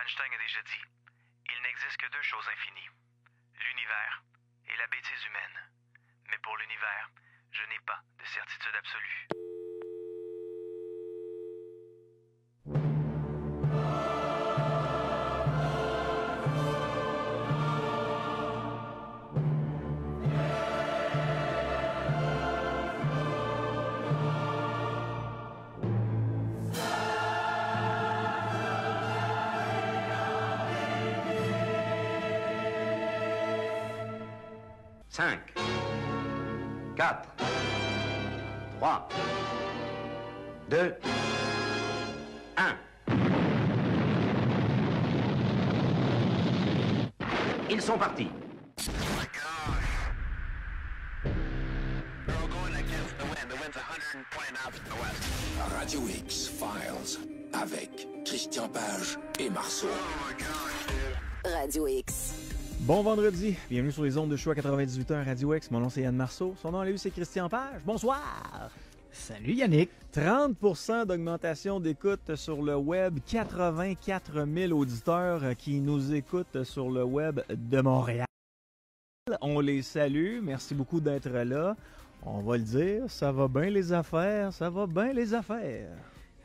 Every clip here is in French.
Einstein a déjà dit, il n'existe que deux choses infinies, l'univers et la bêtise humaine. Mais pour l'univers, je n'ai pas de certitude absolue. Cinq, 4, 3, 2, 1. Ils sont partis. Radio X-Files avec Christian Page et Marceau. Radio X. Bon vendredi, bienvenue sur les ondes de choix 98.1 Radio X. Mon nom c'est Yann Marceau, son nom à lui c'est Christian Page. Bonsoir! Salut Yannick! 30% d'augmentation d'écoute sur le web, 84 000 auditeurs qui nous écoutent sur le web de Montréal. On les salue, merci beaucoup d'être là. On va le dire, ça va bien les affaires, ça va bien les affaires.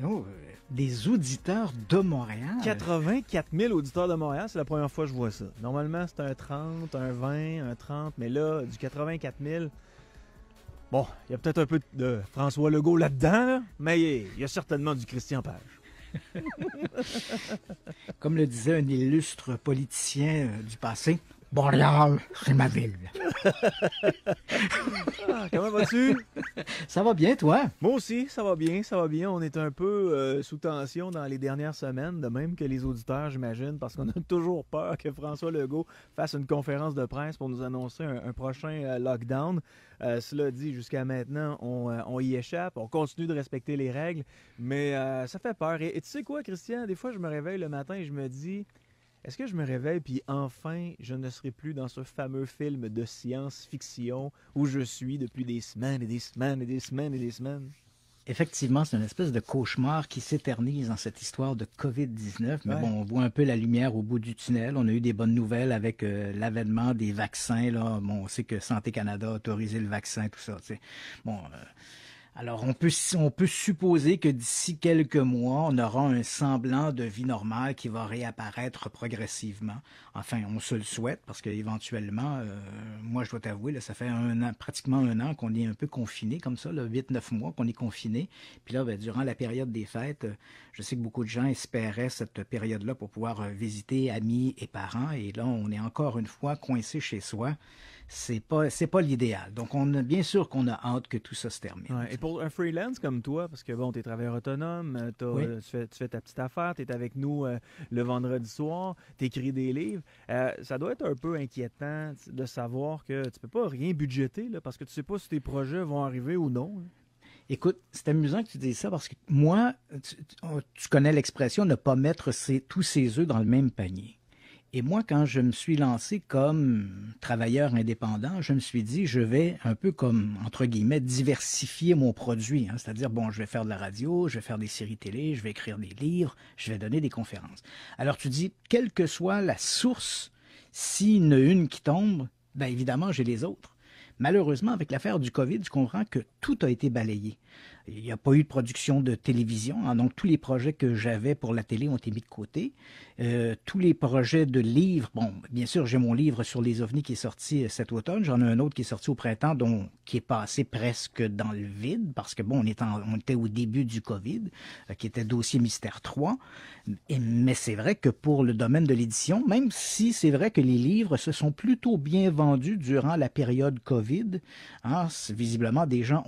Oh, des auditeurs de Montréal. 84 000 auditeurs de Montréal, c'est la première fois que je vois ça. Normalement, c'est un 30, un 20, un 30, mais là, du 84 000... Bon, il y a peut-être un peu de François Legault là-dedans, là, mais il y a certainement du Christian Page. Comme le disait un illustre politicien du passé, Montréal, c'est ma ville. Comment vas-tu? Ça va bien, toi? Moi aussi, ça va bien, ça va bien. On est un peu sous tension dans les dernières semaines, de même que les auditeurs, j'imagine, parce qu'on a toujours peur que François Legault fasse une conférence de presse pour nous annoncer un prochain lockdown. Cela dit, jusqu'à maintenant, on y échappe, on continue de respecter les règles, mais ça fait peur. Et tu sais quoi, Christian? Des fois, je me réveille le matin et je me dis... Est-ce que je me réveille puis enfin, je ne serai plus dans ce fameux film de science-fiction où je suis depuis des semaines et des semaines et des semaines et des semaines? Effectivement, c'est une espèce de cauchemar qui s'éternise dans cette histoire de COVID-19. Mais Ouais. bon, on voit un peu la lumière au bout du tunnel. On a eu des bonnes nouvelles avec l'avènement des vaccins. Là. Bon, on sait que Santé Canada a autorisé le vaccin, tout ça. Tu sais. Bon, alors on peut supposer que d'ici quelques mois, on aura un semblant de vie normale qui va réapparaître progressivement. Enfin, on se le souhaite parce qu'éventuellement, moi je dois t'avouer, là, ça fait pratiquement un an qu'on est un peu confiné comme ça, 8-9 mois qu'on est confiné. Puis là, durant la période des fêtes, je sais que beaucoup de gens espéraient cette période-là pour pouvoir visiter amis et parents. Et là, on est encore une fois coincé chez soi. C'est pas l'idéal. Donc, bien sûr qu'on a hâte que tout ça se termine. Ouais. Et pour un freelance comme toi, parce que bon, t'es travailleur autonome, Oui. tu fais ta petite affaire, t'es avec nous le vendredi soir, t'écris des livres, ça doit être un peu inquiétant de savoir que tu peux pas rien budgéter, là, parce que tu sais pas si tes projets vont arriver ou non. Là. Écoute, c'est amusant que tu dises ça parce que moi, tu connais l'expression ne pas mettre tous ses œufs dans le même panier. Et moi, quand je me suis lancé comme travailleur indépendant, je me suis dit, je vais un peu comme, entre guillemets, diversifier mon produit. Hein. C'est-à-dire, bon, je vais faire de la radio, je vais faire des séries télé, je vais écrire des livres, je vais donner des conférences. Alors tu dis, quelle que soit la source, s'il y en a une qui tombe, bien évidemment, j'ai les autres. Malheureusement, avec l'affaire du COVID, je comprends que tout a été balayé. Il n'y a pas eu de production de télévision, hein, donc tous les projets que j'avais pour la télé ont été mis de côté. Tous les projets de livres, bon, bien sûr, j'ai mon livre sur les ovnis qui est sorti cet automne. J'en ai un autre qui est sorti au printemps, qui est passé presque dans le vide, parce que bon, on était au début du COVID, qui était dossier Mystère 3. Mais c'est vrai que pour le domaine de l'édition, même si c'est vrai que les livres se sont plutôt bien vendus durant la période COVID, hein, visiblement des gens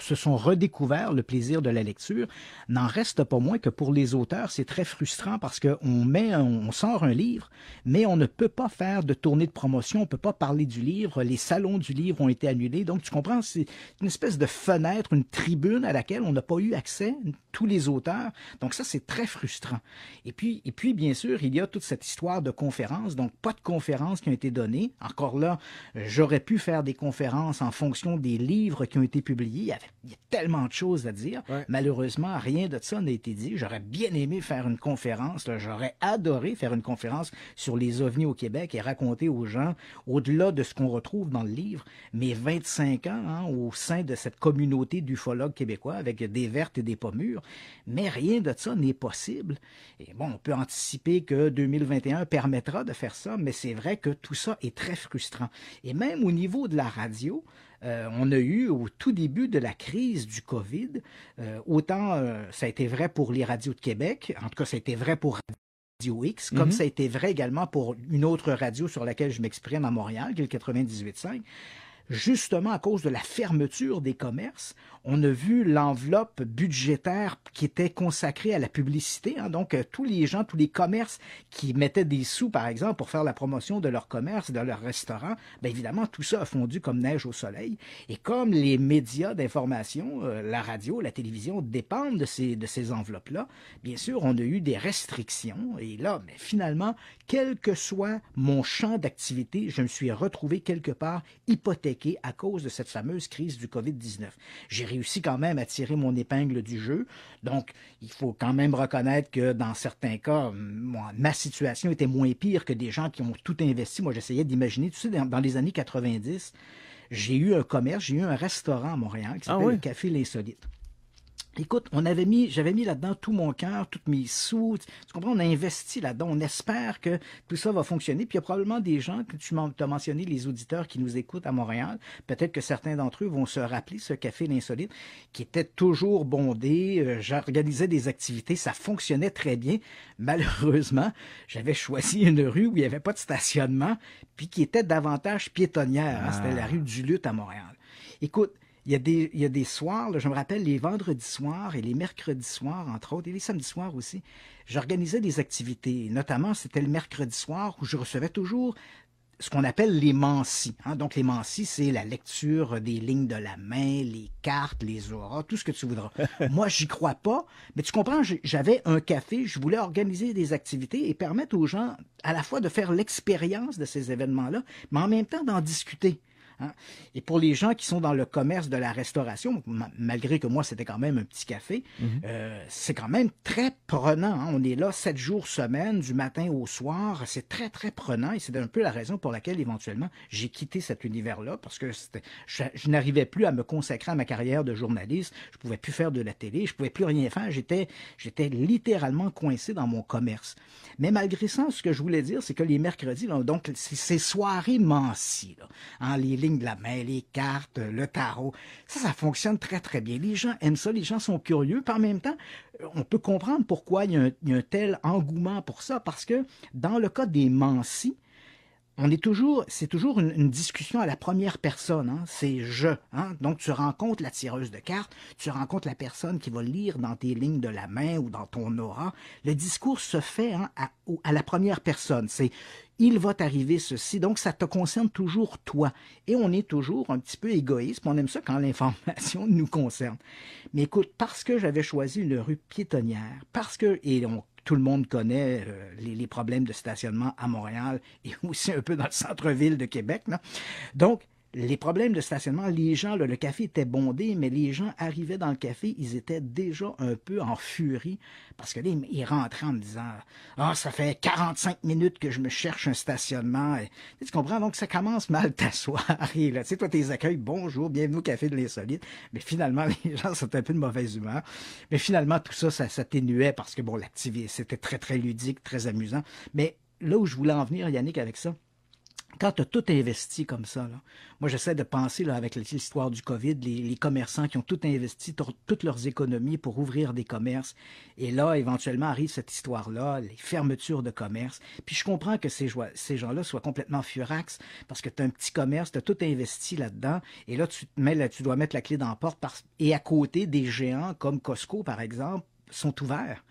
se sont redécouvert le plaisir de la lecture, n'en reste pas moins que pour les auteurs, c'est très frustrant parce qu'on sort un livre, mais on ne peut pas faire de tournée de promotion, on ne peut pas parler du livre, les salons du livre ont été annulés, donc tu comprends, c'est une espèce de fenêtre, une tribune à laquelle on n'a pas eu accès, tous les auteurs, donc ça c'est très frustrant. Et puis bien sûr, il y a toute cette histoire de conférences, donc pas de conférences qui ont été données, encore là, j'aurais pu faire des conférences en fonction des livres qui ont été publiés, il y a tellement de choses à dire. Ouais. Malheureusement, rien de ça n'a été dit. J'aurais bien aimé faire une conférence. Là. J'aurais adoré faire une conférence sur les ovnis au Québec et raconter aux gens, au-delà de ce qu'on retrouve dans le livre, mes 25 ans au sein de cette communauté d'ufologues québécois avec des vertes et des pas mûres. Mais rien de ça n'est possible. Et bon, on peut anticiper que 2021 permettra de faire ça, mais c'est vrai que tout ça est très frustrant. Et même au niveau de la radio, on a eu au tout début de la crise du COVID, autant ça a été vrai pour les radios de Québec, en tout cas ça a été vrai pour Radio X, comme ça a été vrai également pour une autre radio sur laquelle je m'exprime à Montréal, qui est le 98.5. Justement, à cause de la fermeture des commerces, on a vu l'enveloppe budgétaire qui était consacrée à la publicité. Donc, tous les gens, tous les commerces qui mettaient des sous, par exemple, pour faire la promotion de leur commerce, de leur restaurant, bien évidemment, tout ça a fondu comme neige au soleil. Et comme les médias d'information, la radio, la télévision, dépendent de ces enveloppes-là, bien sûr, on a eu des restrictions. Et là, mais finalement, quel que soit mon champ d'activité, je me suis retrouvé quelque part hypothéqué à cause de cette fameuse crise du COVID-19. J'ai réussi quand même à tirer mon épingle du jeu. Donc, il faut quand même reconnaître que dans certains cas, ma situation était moins pire que des gens qui ont tout investi. Moi, j'essayais d'imaginer, tu sais, dans les années 90, j'ai eu un commerce, j'ai eu un restaurant à Montréal qui s'appelle le Café L'Insolite. Écoute, j'avais mis là-dedans tout mon cœur, tous mes sous. Tu comprends, on a investi là-dedans. On espère que tout ça va fonctionner. Puis il y a probablement des gens, que tu as mentionné, les auditeurs qui nous écoutent à Montréal. Peut-être que certains d'entre eux vont se rappeler ce Café L'Insolite qui était toujours bondé. J'organisais des activités. Ça fonctionnait très bien. Malheureusement, j'avais choisi une rue où il n'y avait pas de stationnement puis qui était davantage piétonnière. C'était la rue du Lutte à Montréal. Écoute, il y a des soirs, là, je me rappelle, les vendredis soirs et les mercredis soirs, entre autres, et les samedis soirs aussi, j'organisais des activités. Notamment, c'était le mercredi soir où je recevais toujours ce qu'on appelle les mancies. Donc, les mancies, c'est la lecture des lignes de la main, les cartes, les auras, tout ce que tu voudras. Moi, j'y crois pas, mais tu comprends, j'avais un café, je voulais organiser des activités et permettre aux gens à la fois de faire l'expérience de ces événements-là, mais en même temps d'en discuter. Et pour les gens qui sont dans le commerce de la restauration, malgré que moi, c'était quand même un petit café, c'est quand même très prenant. On est là 7 jours semaine, du matin au soir. C'est très, très prenant. Et c'est un peu la raison pour laquelle, éventuellement, j'ai quitté cet univers-là, parce que je n'arrivais plus à me consacrer à ma carrière de journaliste. Je pouvais plus faire de la télé. Je pouvais plus rien faire. J'étais littéralement coincé dans mon commerce. Mais malgré ça, ce que je voulais dire, c'est que les mercredis, là, donc, ces soirées mancies, là, les lignes de la main, les cartes, le tarot, ça fonctionne très, très bien. Les gens aiment ça, les gens sont curieux, puis en même temps, on peut comprendre pourquoi il y a un tel engouement pour ça, parce que dans le cas des mancies, c'est toujours une discussion à la première personne, c'est je. Donc, tu rencontres la tireuse de cartes, tu rencontres la personne qui va lire dans tes lignes de la main ou dans ton aura. Le discours se fait à la première personne. C'est il va t'arriver ceci. Donc, ça te concerne toujours toi. Et on est toujours un petit peu égoïste. On aime ça quand l'information nous concerne. Mais écoute, parce que j'avais choisi une rue piétonnière, tout le monde connaît les problèmes de stationnement à Montréal et aussi un peu dans le centre-ville de Québec. Là. Donc, les problèmes de stationnement, les gens, le café était bondé, mais les gens arrivaient dans le café, ils étaient déjà un peu en furie parce que là, ils rentraient en me disant « Ah, ça fait 45 minutes que je me cherche un stationnement. » Tu comprends? Donc, ça commence mal ta soirée. Là. Tu sais, toi, tes accueils, bonjour, bienvenue au Café de l'Insolite. Mais finalement, les gens sont un peu de mauvaise humeur. Mais finalement, tout ça, ça s'atténuait parce que, bon, l'activité, c'était très, très ludique, très amusant. Mais là où je voulais en venir, Yannick, avec ça, quand tu as tout investi comme ça, là, moi j'essaie de penser là, avec l'histoire du COVID, les commerçants qui ont tout investi, toutes leurs économies pour ouvrir des commerces. Et là, éventuellement, arrive cette histoire-là, les fermetures de commerce. Puis je comprends que ces gens-là soient complètement furax parce que tu as un petit commerce, tu as tout investi là-dedans. Et là, tu dois mettre la clé dans la porte. Et à côté, des géants comme Costco, par exemple, sont ouverts.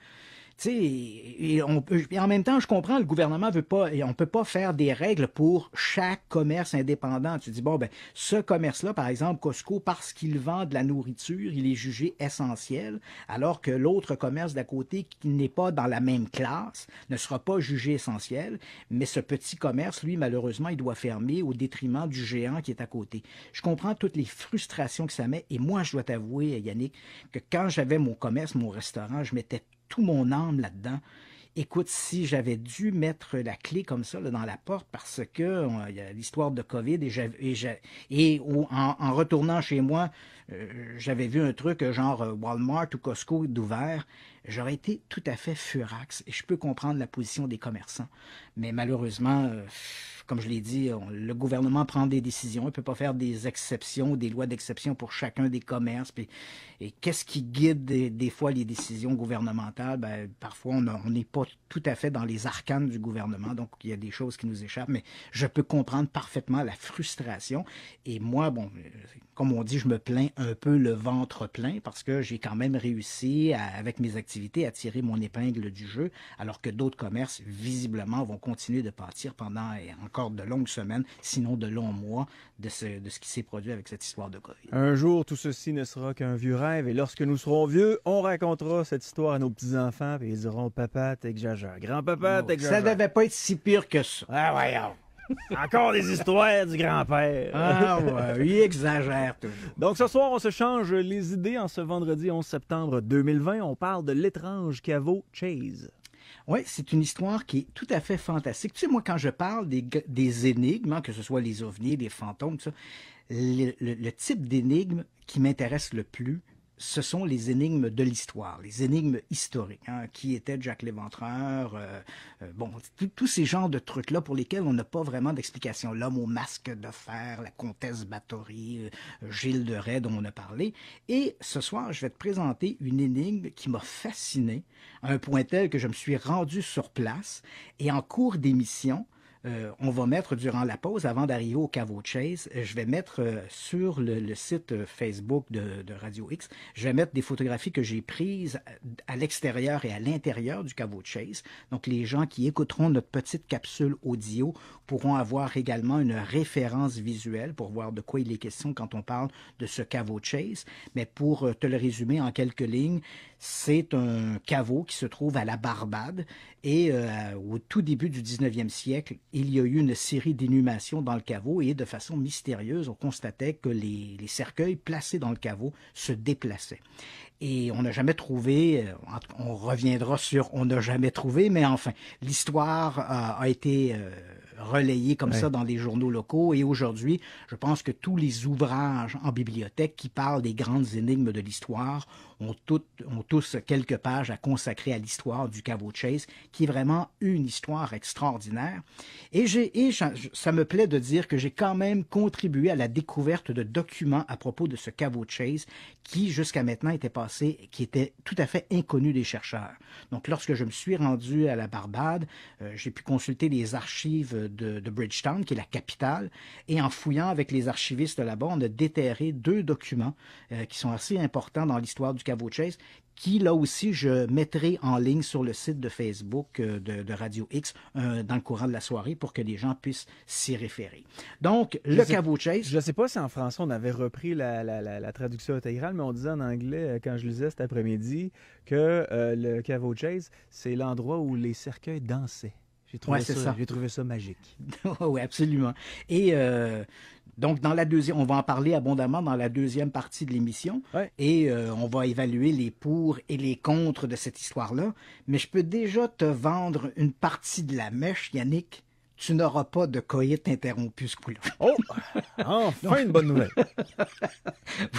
Tu Tu sais, et en même temps, je comprends, le gouvernement veut pas, et on peut pas faire des règles pour chaque commerce indépendant. Tu dis, bon, ben, ce commerce-là, par exemple, Costco, parce qu'il vend de la nourriture, il est jugé essentiel, alors que l'autre commerce d'à côté, qui n'est pas dans la même classe, ne sera pas jugé essentiel, mais ce petit commerce, lui, malheureusement, il doit fermer au détriment du géant qui est à côté. Je comprends toutes les frustrations que ça met, et moi, je dois t'avouer, Yannick, que quand j'avais mon commerce, mon restaurant, je mettais tout mon âme là-dedans. Écoute, si j'avais dû mettre la clé comme ça là, dans la porte parce que il y a l'histoire de COVID en retournant chez moi, j'avais vu un truc genre Walmart ou Costco d'ouvert, j'aurais été tout à fait furax et je peux comprendre la position des commerçants. Mais malheureusement, comme je l'ai dit, le gouvernement prend des décisions. Il ne peut pas faire des exceptions, des lois d'exception pour chacun des commerces. Et qu'est-ce qui guide des fois les décisions gouvernementales? Ben, parfois, on n'est pas tout à fait dans les arcanes du gouvernement. Donc, il y a des choses qui nous échappent. Mais je peux comprendre parfaitement la frustration. Et moi, bon, comme on dit, je me plains un peu le ventre plein parce que j'ai quand même réussi, avec mes activités, à tirer mon épingle du jeu, alors que d'autres commerces, visiblement, vont continuer de pâtir pendant encore de longues semaines, sinon de longs mois, de ce qui s'est produit avec cette histoire de COVID. Un jour, tout ceci ne sera qu'un vieux rêve, et lorsque nous serons vieux, on racontera cette histoire à nos petits-enfants, et ils diront « Papa, t'exagères. Grand-papa, t'exagères. » Ça devait pas être si pire que ça. Ah, voyons. Encore des histoires du grand-père. Ah ouais, il exagère toujours. Donc ce soir, on se change les idées. En ce vendredi 11 septembre 2020, on parle de l'étrange caveau Chase. Oui, c'est une histoire qui est tout à fait fantastique. Tu sais, moi, quand je parle des énigmes, hein, que ce soit les ovnis, les fantômes, tout ça, le type d'énigme qui m'intéresse le plus, ce sont les énigmes de l'histoire, les énigmes historiques. Hein, qui était Jack l'Éventreur, bon, tous ces genres de trucs-là pour lesquels on n'a pas vraiment d'explication. L'homme au masque de fer, la comtesse Bathory, Gilles de Rais dont on a parlé. Et ce soir, je vais te présenter une énigme qui m'a fasciné, à un point tel que je me suis rendu sur place. Et en cours d'émission, on va mettre durant la pause, avant d'arriver au caveau Chase, je vais mettre sur le site Facebook de Radio X, je vais mettre des photographies que j'ai prises à l'extérieur et à l'intérieur du caveau Chase. Donc, les gens qui écouteront notre petite capsule audio pourront avoir également une référence visuelle pour voir de quoi il est question quand on parle de ce caveau Chase. Mais pour te le résumer en quelques lignes, c'est un caveau qui se trouve à la Barbade et au tout début du 19e siècle, il y a eu une série d'inhumations dans le caveau et de façon mystérieuse, on constatait que les cercueils placés dans le caveau se déplaçaient. Et on n'a jamais trouvé, on reviendra sur on n'a jamais trouvé, mais enfin, l'histoire a été relayée comme ça dans les journaux locaux. Et aujourd'hui, je pense que tous les ouvrages en bibliothèque qui parlent des grandes énigmes de l'histoire ont tous quelques pages à consacrer à l'histoire du caveau Chase, qui est vraiment une histoire extraordinaire. Et ça me plaît de dire que j'ai quand même contribué à la découverte de documents à propos de ce caveau Chase qui, jusqu'à maintenant, qui était tout à fait inconnu des chercheurs. Donc, lorsque je me suis rendu à la Barbade, j'ai pu consulter les archives de Bridgetown, qui est la capitale, et en fouillant avec les archivistes là-bas, on a déterré 2 documents qui sont assez importants dans l'histoire du caveau Chase, qui, là aussi, je mettrai en ligne sur le site de Facebook de Radio X dans le courant de la soirée pour que les gens puissent s'y référer. Donc, le caveau Chase... Je ne sais pas si en français, on avait repris la traduction intégrale, mais on disait en anglais, quand je lisais cet après-midi, que le caveau Chase, c'est l'endroit où les cercueils dansaient. J'ai trouvé ça magique. Oui, absolument. Et donc, on va en parler abondamment dans la deuxième partie de l'émission. Ouais. Et on va évaluer les pour et les contre de cette histoire-là. Mais je peux déjà te vendre une partie de la mèche, Yannick. Tu n'auras pas de coït interrompu ce coup-là. Oh! Enfin, une bonne nouvelle.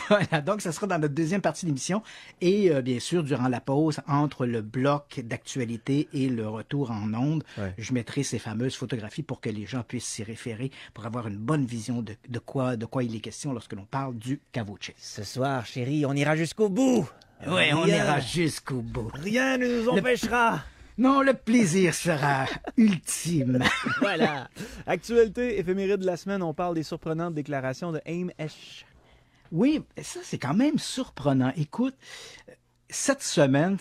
Voilà, donc ça sera dans notre deuxième partie de l'émission. Et bien sûr, durant la pause, entre le bloc d'actualité et le retour en ondes, je mettrai ces fameuses photographies pour que les gens puissent s'y référer, pour avoir une bonne vision de quoi il est question lorsque l'on parle du caveau Chase. Ce soir, chérie, on ira jusqu'au bout. Oui, on ira jusqu'au bout. Rien ne nous empêchera. Non, le plaisir sera ultime. Voilà. Actualité éphéméride de la semaine, on parle des surprenantes déclarations de Haim Esch. Oui, ça c'est quand même surprenant. Écoute, cette semaine,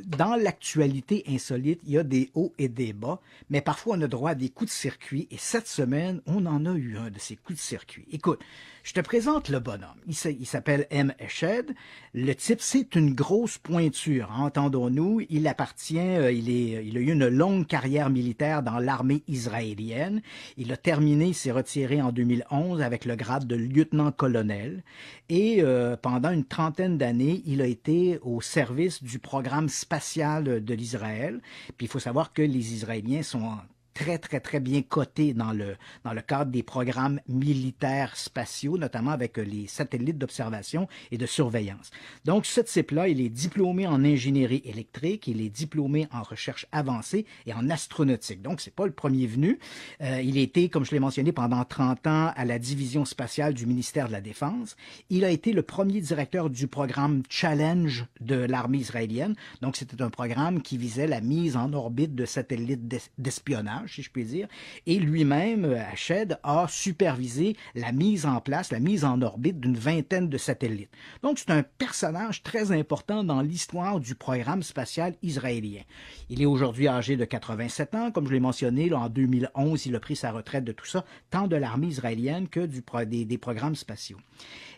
dans l'actualité insolite, il y a des hauts et des bas, mais parfois on a droit à des coups de circuit, et cette semaine, on en a eu un de ces coups de circuit. Écoute, je te présente le bonhomme. Il s'appelle M. Eshed. Le type, c'est une grosse pointure, hein, entendons-nous. Il appartient, il a eu une longue carrière militaire dans l'armée israélienne. Il a terminé, il s'est retiré en 2011 avec le grade de lieutenant-colonel. Et pendant une trentaine d'années, il a été au service du programme spatial de l'Israël. Puis il faut savoir que les Israéliens sont très, très, très bien cotés dans le cadre des programmes militaires spatiaux, notamment avec les satellites d'observation et de surveillance. Donc, ce type-là, il est diplômé en ingénierie électrique, il est diplômé en recherche avancée et en astronautique. Donc, c'est pas le premier venu. Il a été, comme je l'ai mentionné, pendant 30 ans à la division spatiale du ministère de la Défense. Il a été le premier directeur du programme Challenge de l'armée israélienne. Donc, c'était un programme qui visait la mise en orbite de satellites d'espionnage, si je puis dire, et lui-même, Eshed, a supervisé la mise en place, la mise en orbite d'une vingtaine de satellites. Donc, c'est un personnage très important dans l'histoire du programme spatial israélien. Il est aujourd'hui âgé de 87 ans, comme je l'ai mentionné, là, en 2011, il a pris sa retraite de tout ça, tant de l'armée israélienne que des programmes spatiaux.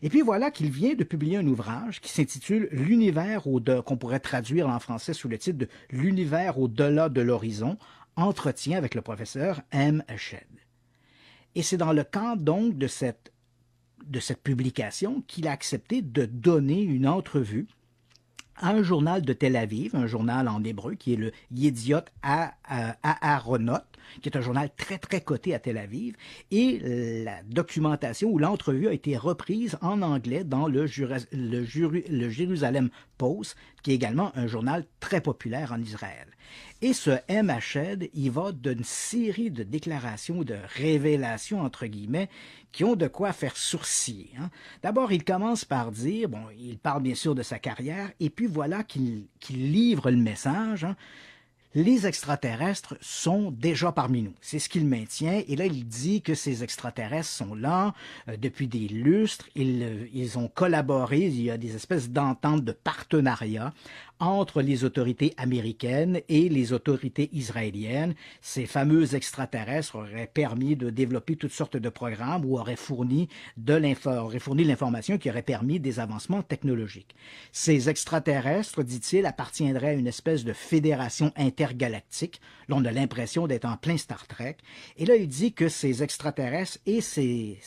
Et puis voilà qu'il vient de publier un ouvrage qui s'intitule « L'univers qu'on pourrait traduire en français sous le titre de « L'univers au-delà de l'horizon », entretien avec le professeur M. Eshed. Et c'est dans le cadre donc de cette publication qu'il a accepté de donner une entrevue à un journal de Tel Aviv, un journal en hébreu qui est le Yediot Aharonot, qui est un journal très, très coté à Tel Aviv, et la documentation ou l'entrevue a été reprise en anglais dans le Jérusalem Post, qui est également un journal très populaire en Israël. Et ce M. Eshed, il va d'une série de déclarations, de révélations, entre guillemets, qui ont de quoi faire sourciller. Hein. D'abord, il commence par dire, bon, il parle bien sûr de sa carrière, et puis voilà qu'il livre le message, hein. Les extraterrestres sont déjà parmi nous. C'est ce qu'il maintient. Et là, il dit que ces extraterrestres sont là depuis des lustres. Ils ont collaboré. Il y a des espèces d'ententes de partenariat entre les autorités américaines et les autorités israéliennes. Ces fameux extraterrestres auraient permis de développer toutes sortes de programmes ou auraient fourni l'information qui aurait permis des avancements technologiques. Ces extraterrestres, dit-il, appartiendraient à une espèce de fédération intergalactique. Là, on a l'impression d'être en plein Star Trek. Et là, il dit que ces extraterrestres et ces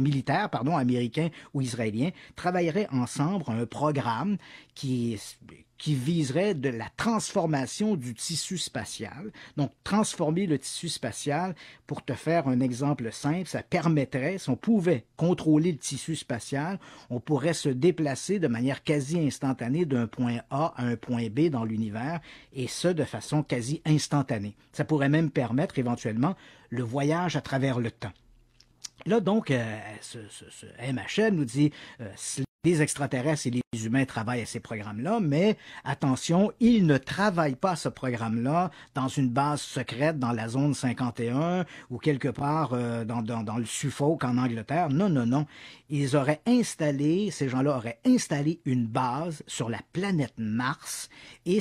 militaires, américains ou israéliens, travailleraient ensemble à un programme qui viserait de la transformation du tissu spatial. Donc, transformer le tissu spatial, pour te faire un exemple simple, ça permettrait, si on pouvait contrôler le tissu spatial, on pourrait se déplacer de manière quasi instantanée d'un point A à un point B dans l'univers, et ce, de façon quasi instantanée. Ça pourrait même permettre, éventuellement, le voyage à travers le temps. Là, donc, ce M. Eshed nous dit les extraterrestres et les humains travaillent à ces programmes-là, mais attention, ils ne travaillent pas à ce programme-là dans une base secrète dans la zone 51 ou quelque part dans le Suffolk en Angleterre. Non, non, non. Ces gens-là auraient installé une base sur la planète Mars et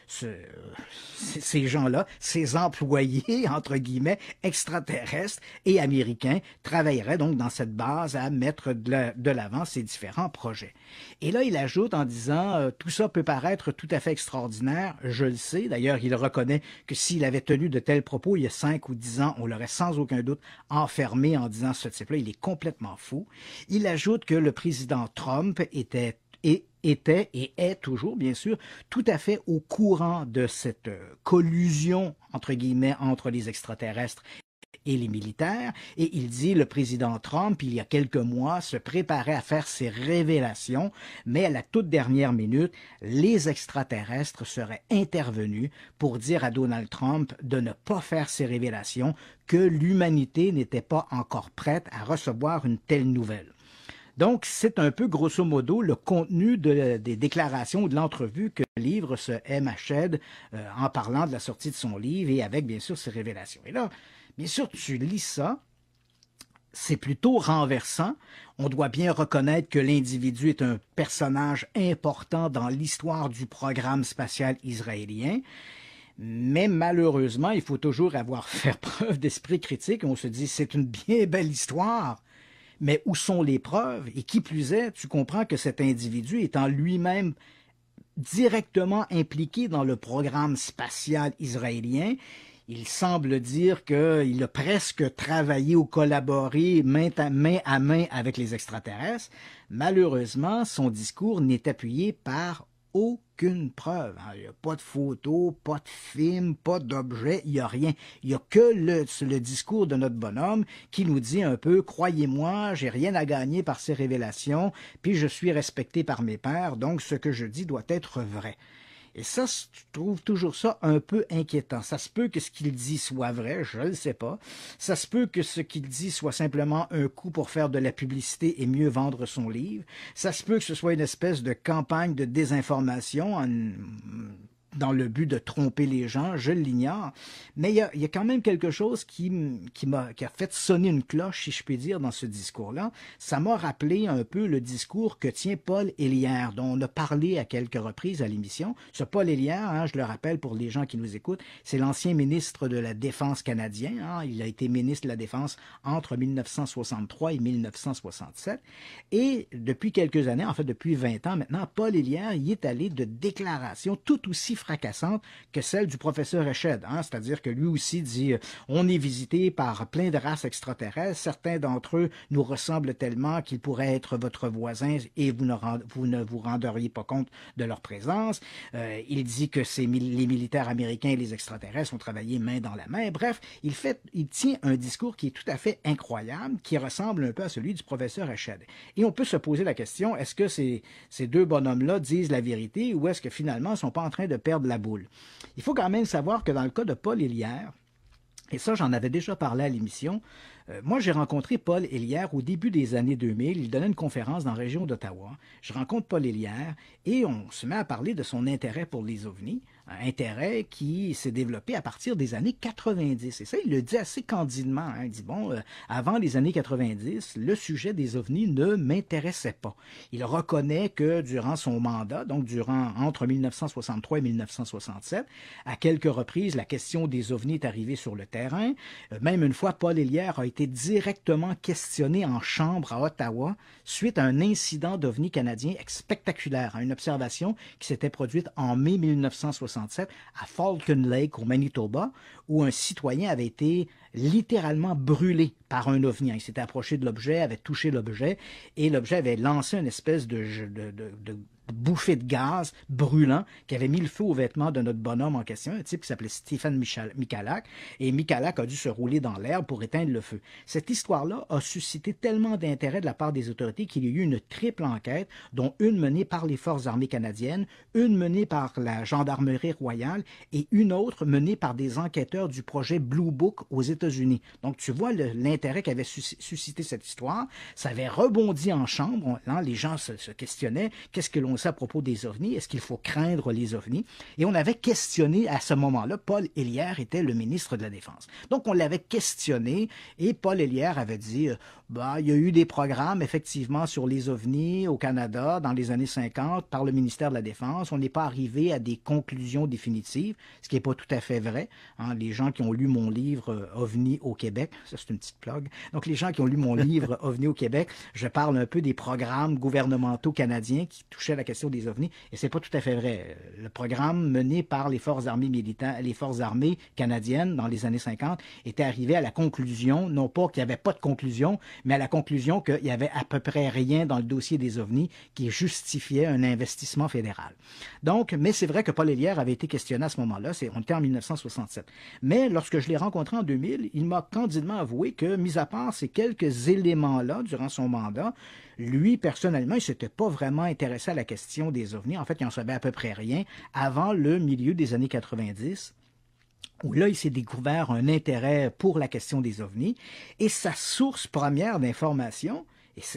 ces gens-là, ces employés, entre guillemets, extraterrestres et américains, travailleraient donc dans cette base à mettre de l'avant ces différents projets. Et là, il ajoute en disant tout ça peut paraître tout à fait extraordinaire, je le sais. D'ailleurs, il reconnaît que s'il avait tenu de tels propos il y a 5 ou 10 ans, on l'aurait sans aucun doute enfermé en disant ce type-là, il est complètement fou. Il ajoute que le président Trump était et est toujours, bien sûr, tout à fait au courant de cette collusion, entre guillemets, entre les extraterrestres et les militaires. Et il dit, le président Trump, il y a quelques mois, se préparait à faire ses révélations, mais à la toute dernière minute, les extraterrestres seraient intervenus pour dire à Donald Trump de ne pas faire ses révélations, que l'humanité n'était pas encore prête à recevoir une telle nouvelle. Donc, c'est un peu, grosso modo, le contenu des déclarations ou de l'entrevue que livre ce M. Eshed en parlant de la sortie de son livre et avec, bien sûr, ses révélations. Et là, bien sûr, tu lis ça, c'est plutôt renversant. On doit bien reconnaître que l'individu est un personnage important dans l'histoire du programme spatial israélien. Mais malheureusement, il faut toujours faire preuve d'esprit critique. On se dit, c'est une bien belle histoire, mais où sont les preuves? Et qui plus est, tu comprends que cet individu étant lui-même directement impliqué dans le programme spatial israélien, il semble dire qu'il a presque travaillé ou collaboré main à main avec les extraterrestres. Malheureusement, son discours n'est appuyé par aucune preuve. Il n'y a pas de photos, pas de films, pas d'objets, il n'y a rien. Il n'y a que le discours de notre bonhomme qui nous dit un peu « Croyez-moi, j'ai rien à gagner par ces révélations, puis je suis respecté par mes pairs, donc ce que je dis doit être vrai. » Et ça, je trouve toujours ça un peu inquiétant. Ça se peut que ce qu'il dit soit vrai, je ne le sais pas. Ça se peut que ce qu'il dit soit simplement un coup pour faire de la publicité et mieux vendre son livre. Ça se peut que ce soit une espèce de campagne de désinformation dans le but de tromper les gens, je l'ignore. Mais il y a quand même quelque chose qui a fait sonner une cloche, si je puis dire, dans ce discours-là. Ça m'a rappelé un peu le discours que tient Paul Hélierre, dont on a parlé à quelques reprises à l'émission. Ce Paul Hélierre, je le rappelle pour les gens qui nous écoutent, c'est l'ancien ministre de la Défense canadien. Il a été ministre de la Défense entre 1963 et 1967. Et depuis quelques années, en fait depuis 20 ans maintenant, Paul Hélierre y est allé de déclarations tout aussi fracassante que celle du professeur Eshed, c'est-à-dire que lui aussi dit on est visité par plein de races extraterrestres, certains d'entre eux nous ressemblent tellement qu'ils pourraient être votre voisin et vous ne vous rendriez pas compte de leur présence. Il dit que les militaires américains et les extraterrestres ont travaillé main dans la main. Bref, il tient un discours qui est tout à fait incroyable, qui ressemble un peu à celui du professeur Eshed. Et on peut se poser la question, est-ce que ces deux bonhommes-là disent la vérité ou est-ce que finalement ils ne sont pas en train de perdre la boule? Il faut quand même savoir que dans le cas de Paul Hélierre, et ça j'en avais déjà parlé à l'émission, moi j'ai rencontré Paul Hélierre au début des années 2000, il donnait une conférence dans la région d'Ottawa. Je rencontre Paul Hélierre et on se met à parler de son intérêt pour les ovnis, un intérêt qui s'est développé à partir des années 90. Et ça, il le dit assez candidement. Il dit, avant les années 90, le sujet des ovnis ne m'intéressait pas. Il reconnaît que durant son mandat, donc entre 1963 et 1967, à quelques reprises, la question des ovnis est arrivée sur le terrain. Même une fois, Paul Hélierre a été directement questionné en chambre à Ottawa suite à un incident d'ovni canadien spectaculaire, une observation qui s'était produite en mai 1967 à Falcon Lake, au Manitoba, où un citoyen avait été littéralement brûlé par un ovni. Il s'était approché de l'objet, avait touché l'objet, et l'objet avait lancé une espèce de bouffée de gaz brûlant qui avait mis le feu aux vêtements de notre bonhomme en question, un type qui s'appelait Stephen Michalak, et Michalak a dû se rouler dans l'herbe pour éteindre le feu. Cette histoire-là a suscité tellement d'intérêt de la part des autorités qu'il y a eu une triple enquête, dont une menée par les Forces armées canadiennes, une menée par la Gendarmerie royale et une autre menée par des enquêteurs du projet Blue Book aux États-Unis. Donc tu vois l'intérêt qu'avait suscité cette histoire. Ça avait rebondi en chambre. Les gens se questionnaient. Qu'est-ce que l'on sait à propos des ovnis? Est-ce qu'il faut craindre les ovnis? Et on avait questionné à ce moment-là, Paul Hélierre était le ministre de la Défense. Donc on l'avait questionné et Paul Hélierre avait dit il y a eu des programmes effectivement sur les ovnis au Canada dans les années 50 par le ministère de la Défense. On n'est pas arrivé à des conclusions définitives, ce qui n'est pas tout à fait vrai. Les gens qui ont lu mon livre OVNI au Québec, ça c'est une petite plug. Donc les gens qui ont lu mon livre OVNI au Québec, je parle un peu des programmes gouvernementaux canadiens qui touchaient la question des ovnis, et c'est pas tout à fait vrai. Le programme mené par les forces armées militaires, les forces armées canadiennes dans les années 50 était arrivé à la conclusion, non pas qu'il n'y avait pas de conclusion, mais à la conclusion qu'il n'y avait à peu près rien dans le dossier des ovnis qui justifiait un investissement fédéral. Donc, mais c'est vrai que Paul Hélierre avait été questionné à ce moment-là, on était en 1967. Mais lorsque je l'ai rencontré en 2000, il m'a candidement avoué que, mis à part ces quelques éléments-là durant son mandat, lui, personnellement, il ne s'était pas vraiment intéressé à la question des ovnis. En fait, il n'en savait à peu près rien avant le milieu des années 90. Où là, il s'est découvert un intérêt pour la question des ovnis. Et sa source première d'information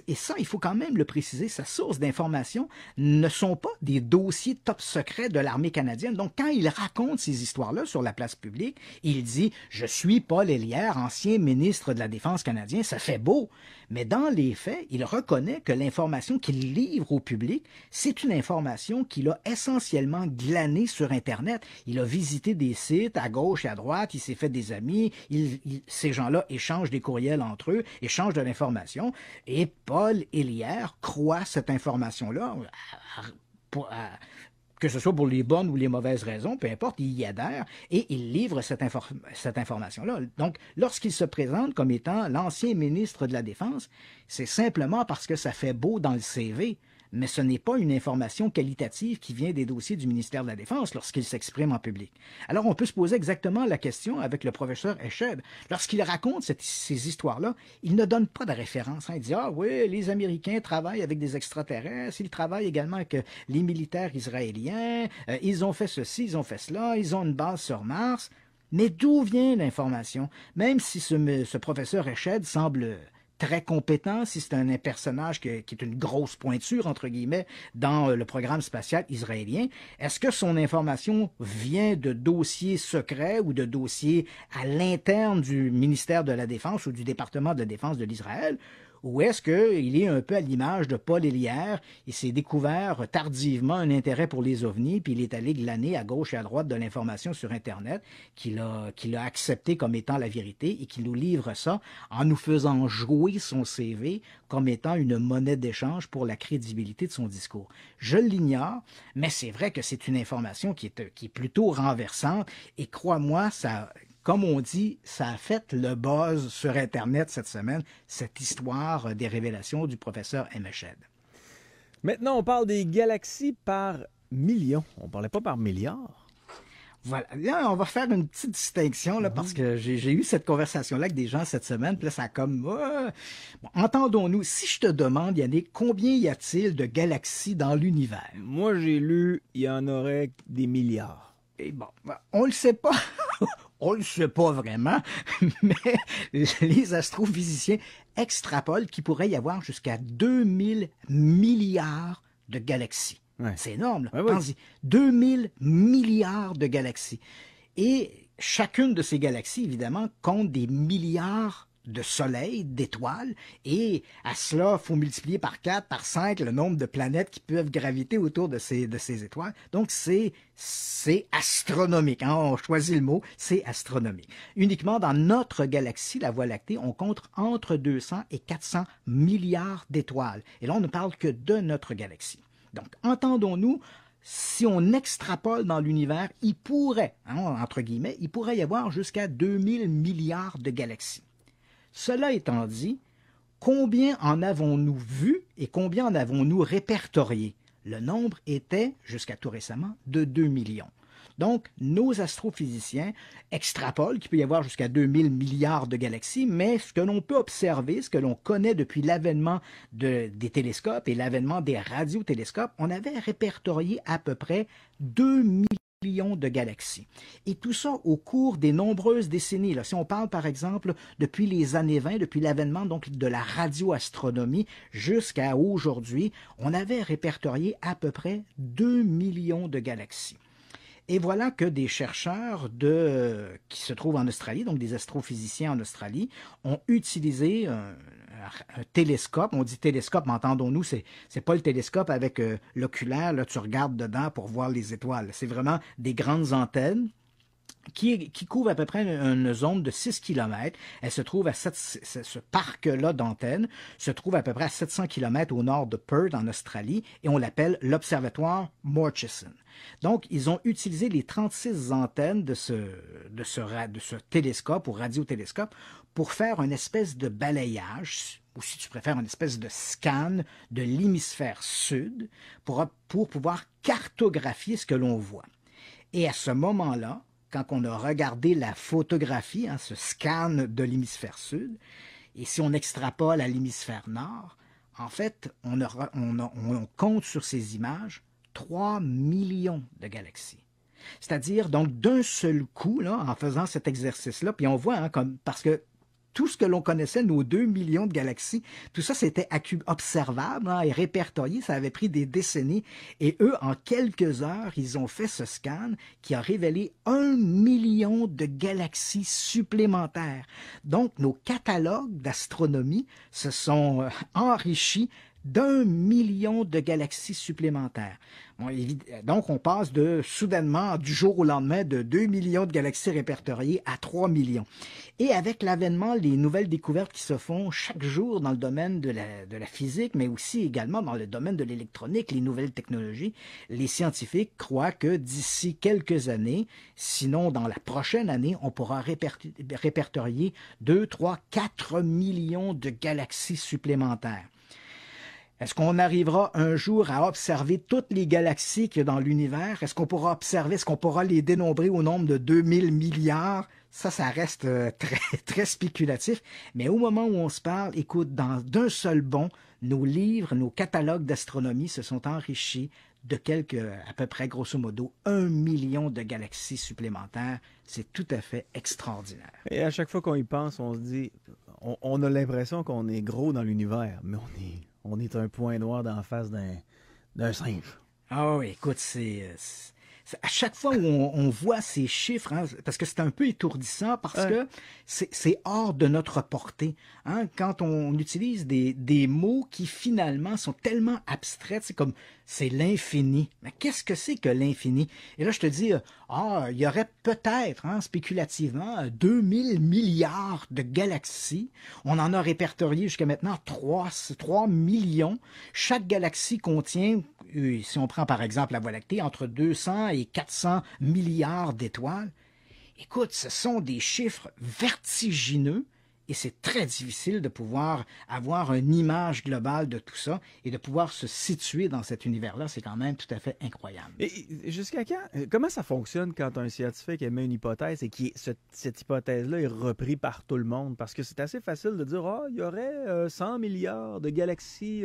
Et ça, il faut quand même le préciser, sa source d'information ne sont pas des dossiers top secrets de l'armée canadienne. Donc, quand il raconte ces histoires-là sur la place publique, il dit « Je suis Paul Hélierre, ancien ministre de la Défense canadien », ça fait beau. Mais dans les faits, il reconnaît que l'information qu'il livre au public, c'est une information qu'il a essentiellement glanée sur Internet. Il a visité des sites à gauche et à droite, il s'est fait des amis, ces gens-là échangent des courriels entre eux, échangent de l'information, et Paul Hélierre croit cette information-là, que ce soit pour les bonnes ou les mauvaises raisons, peu importe, il y adhère et il livre cette information-là. Donc, lorsqu'il se présente comme étant l'ancien ministre de la Défense, c'est simplement parce que ça fait beau dans le CV, mais ce n'est pas une information qualitative qui vient des dossiers du ministère de la Défense lorsqu'il s'exprime en public. Alors, on peut se poser exactement la question avec le professeur Esheb. Lorsqu'il raconte ces histoires-là, il ne donne pas de référence. Il dit « Ah oui, les Américains travaillent avec des extraterrestres, ils travaillent également avec les militaires israéliens, ils ont fait ceci, ils ont fait cela, ils ont une base sur Mars. » Mais d'où vient l'information? Même si ce professeur Esheb semble très compétent, si c'est un personnage qui est une grosse pointure, entre guillemets, dans le programme spatial israélien, est-ce que son information vient de dossiers secrets ou de dossiers à l'interne du ministère de la Défense ou du département de la Défense de l'Israël? Ou est-ce qu'il est un peu à l'image de Paul Hélierre? Il s'est découvert tardivement un intérêt pour les ovnis, puis il est allé glaner à gauche et à droite de l'information sur Internet, qu'il a accepté comme étant la vérité, et qu'il nous livre ça en nous faisant jouer son CV comme étant une monnaie d'échange pour la crédibilité de son discours. Je l'ignore, mais c'est vrai que c'est une information qui est plutôt renversante, et crois-moi, ça... Comme on dit, ça a fait le buzz sur Internet cette semaine, cette histoire des révélations du professeur Esheb. Maintenant, on parle des galaxies par millions. On ne parlait pas par milliards. Voilà. Là, on va faire une petite distinction, là, parce que j'ai eu cette conversation-là avec des gens cette semaine, puis là, ça a comme... Bon, entendons-nous, si je te demande, Yannick, combien y a-t-il de galaxies dans l'univers? Moi, j'ai lu, il y en aurait des milliards. Et bon, on le sait pas. On ne le sait pas vraiment, mais les astrophysiciens extrapolent qu'il pourrait y avoir jusqu'à 2000 milliards de galaxies. Ouais. C'est énorme. Ouais, oui. 2000 milliards de galaxies. Et chacune de ces galaxies, évidemment, compte des milliards de soleils, d'étoiles, et à cela, il faut multiplier par 4, par 5 le nombre de planètes qui peuvent graviter autour de ces étoiles. Donc, c'est astronomique. Hein? On choisit le mot, c'est astronomique. Uniquement dans notre galaxie, la Voie lactée, on compte entre 200 et 400 milliards d'étoiles. Et là, on ne parle que de notre galaxie. Donc, entendons-nous, si on extrapole dans l'univers, il pourrait, hein, entre guillemets, il pourrait y avoir jusqu'à 2000 milliards de galaxies. Cela étant dit, combien en avons-nous vu et combien en avons-nous répertorié? Le nombre était, jusqu'à tout récemment, de 2 millions. Donc, nos astrophysiciens extrapolent qu'il peut y avoir jusqu'à 2000 milliards de galaxies, mais ce que l'on peut observer, ce que l'on connaît depuis l'avènement des télescopes et l'avènement des radiotélescopes, on avait répertorié à peu près 2 millions de galaxies. Et tout ça au cours des nombreuses décennies. Là, si on parle, par exemple, depuis les années 20, depuis l'avènement donc de la radioastronomie jusqu'à aujourd'hui, on avait répertorié à peu près 2 millions de galaxies. Et voilà que des chercheurs qui se trouvent en Australie, donc des astrophysiciens en Australie, ont utilisé un télescope. On dit télescope, mais entendons-nous, c'est pas le télescope avec l'oculaire, là tu regardes dedans pour voir les étoiles. C'est vraiment des grandes antennes qui couvre à peu près une zone de 6 km. Elle se trouve ce parc-là d'antennes se trouve à peu près à 700 km au nord de Perth, en Australie, et on l'appelle l'observatoire Murchison. Donc, ils ont utilisé les 36 antennes de ce télescope ou radiotélescope pour faire une espèce de balayage, ou si tu préfères, une espèce de scan de l'hémisphère sud pour pouvoir cartographier ce que l'on voit. Et à ce moment-là, quand on a regardé la photographie, hein, ce scan de l'hémisphère sud, et si on extrapole à l'hémisphère nord, en fait, on compte sur ces images 3 millions de galaxies. C'est-à-dire, donc, d'un seul coup, là, en faisant cet exercice-là, puis on voit, hein, parce que tout ce que l'on connaissait, nos 2 millions de galaxies, tout ça, c'était observable et répertorié. Ça avait pris des décennies. Et eux, en quelques heures, ils ont fait ce scan qui a révélé 1 million de galaxies supplémentaires. Donc, nos catalogues d'astronomie se sont enrichis d'1 million de galaxies supplémentaires. Bon, donc, on passe soudainement, du jour au lendemain, de 2 millions de galaxies répertoriées à 3 millions. Et avec l'avènement, les nouvelles découvertes qui se font chaque jour dans le domaine de la physique, mais aussi également dans le domaine de l'électronique, les nouvelles technologies, les scientifiques croient que d'ici quelques années, sinon dans la prochaine année, on pourra répertorier 2, 3, 4 millions de galaxies supplémentaires. Est-ce qu'on arrivera un jour à observer toutes les galaxies qu'il y a dans l'univers? Est-ce qu'on pourra les dénombrer au nombre de 2000 milliards? Ça reste très, très spéculatif. Mais au moment où on se parle, écoute, d'un seul bond, nos livres, nos catalogues d'astronomie se sont enrichis de à peu près, grosso modo, 1 million de galaxies supplémentaires. C'est tout à fait extraordinaire. Et à chaque fois qu'on y pense, on se dit, on a l'impression qu'on est gros dans l'univers, mais on est un point noir d'en face d'un singe. Ah oui, écoute, à chaque fois où on voit ces chiffres, parce que c'est un peu étourdissant, parce que c'est hors de notre portée. Quand on utilise des mots qui finalement sont tellement abstraits, c'est comme c'est l'infini. Mais qu'est-ce que c'est que l'infini? Et là, je te dis, il y aurait peut-être, spéculativement, 2000 milliards de galaxies. On en a répertorié jusqu'à maintenant 3 millions. Chaque galaxie contient, si on prend par exemple la Voie lactée, entre 200 et 400 milliards d'étoiles. Écoute, ce sont des chiffres vertigineux et c'est très difficile de pouvoir avoir une image globale de tout ça et de pouvoir se situer dans cet univers-là. C'est quand même tout à fait incroyable. Et jusqu'à quand? Comment ça fonctionne quand un scientifique émet une hypothèse et que cette hypothèse-là est reprise par tout le monde? Parce que c'est assez facile de dire « il y aurait 100 milliards de galaxies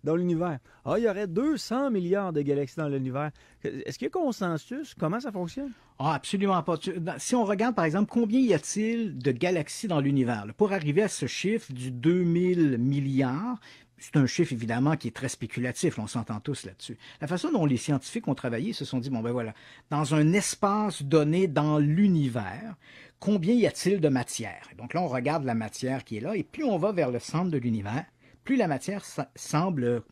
dans l'univers. Il y aurait 200 milliards de galaxies dans l'univers. » Est-ce qu'il y a consensus? Comment ça fonctionne? Absolument pas. Si on regarde, par exemple, combien y a-t-il de galaxies dans l'univers? Pour arriver à ce chiffre du 2000 milliards, c'est un chiffre, évidemment, qui est très spéculatif. On s'entend tous là-dessus. La façon dont les scientifiques ont travaillé, ils se sont dit, voilà, dans un espace donné dans l'univers, combien y a-t-il de matière? Donc là, on regarde la matière qui est là, et plus on va vers le centre de l'univers, plus la matière semble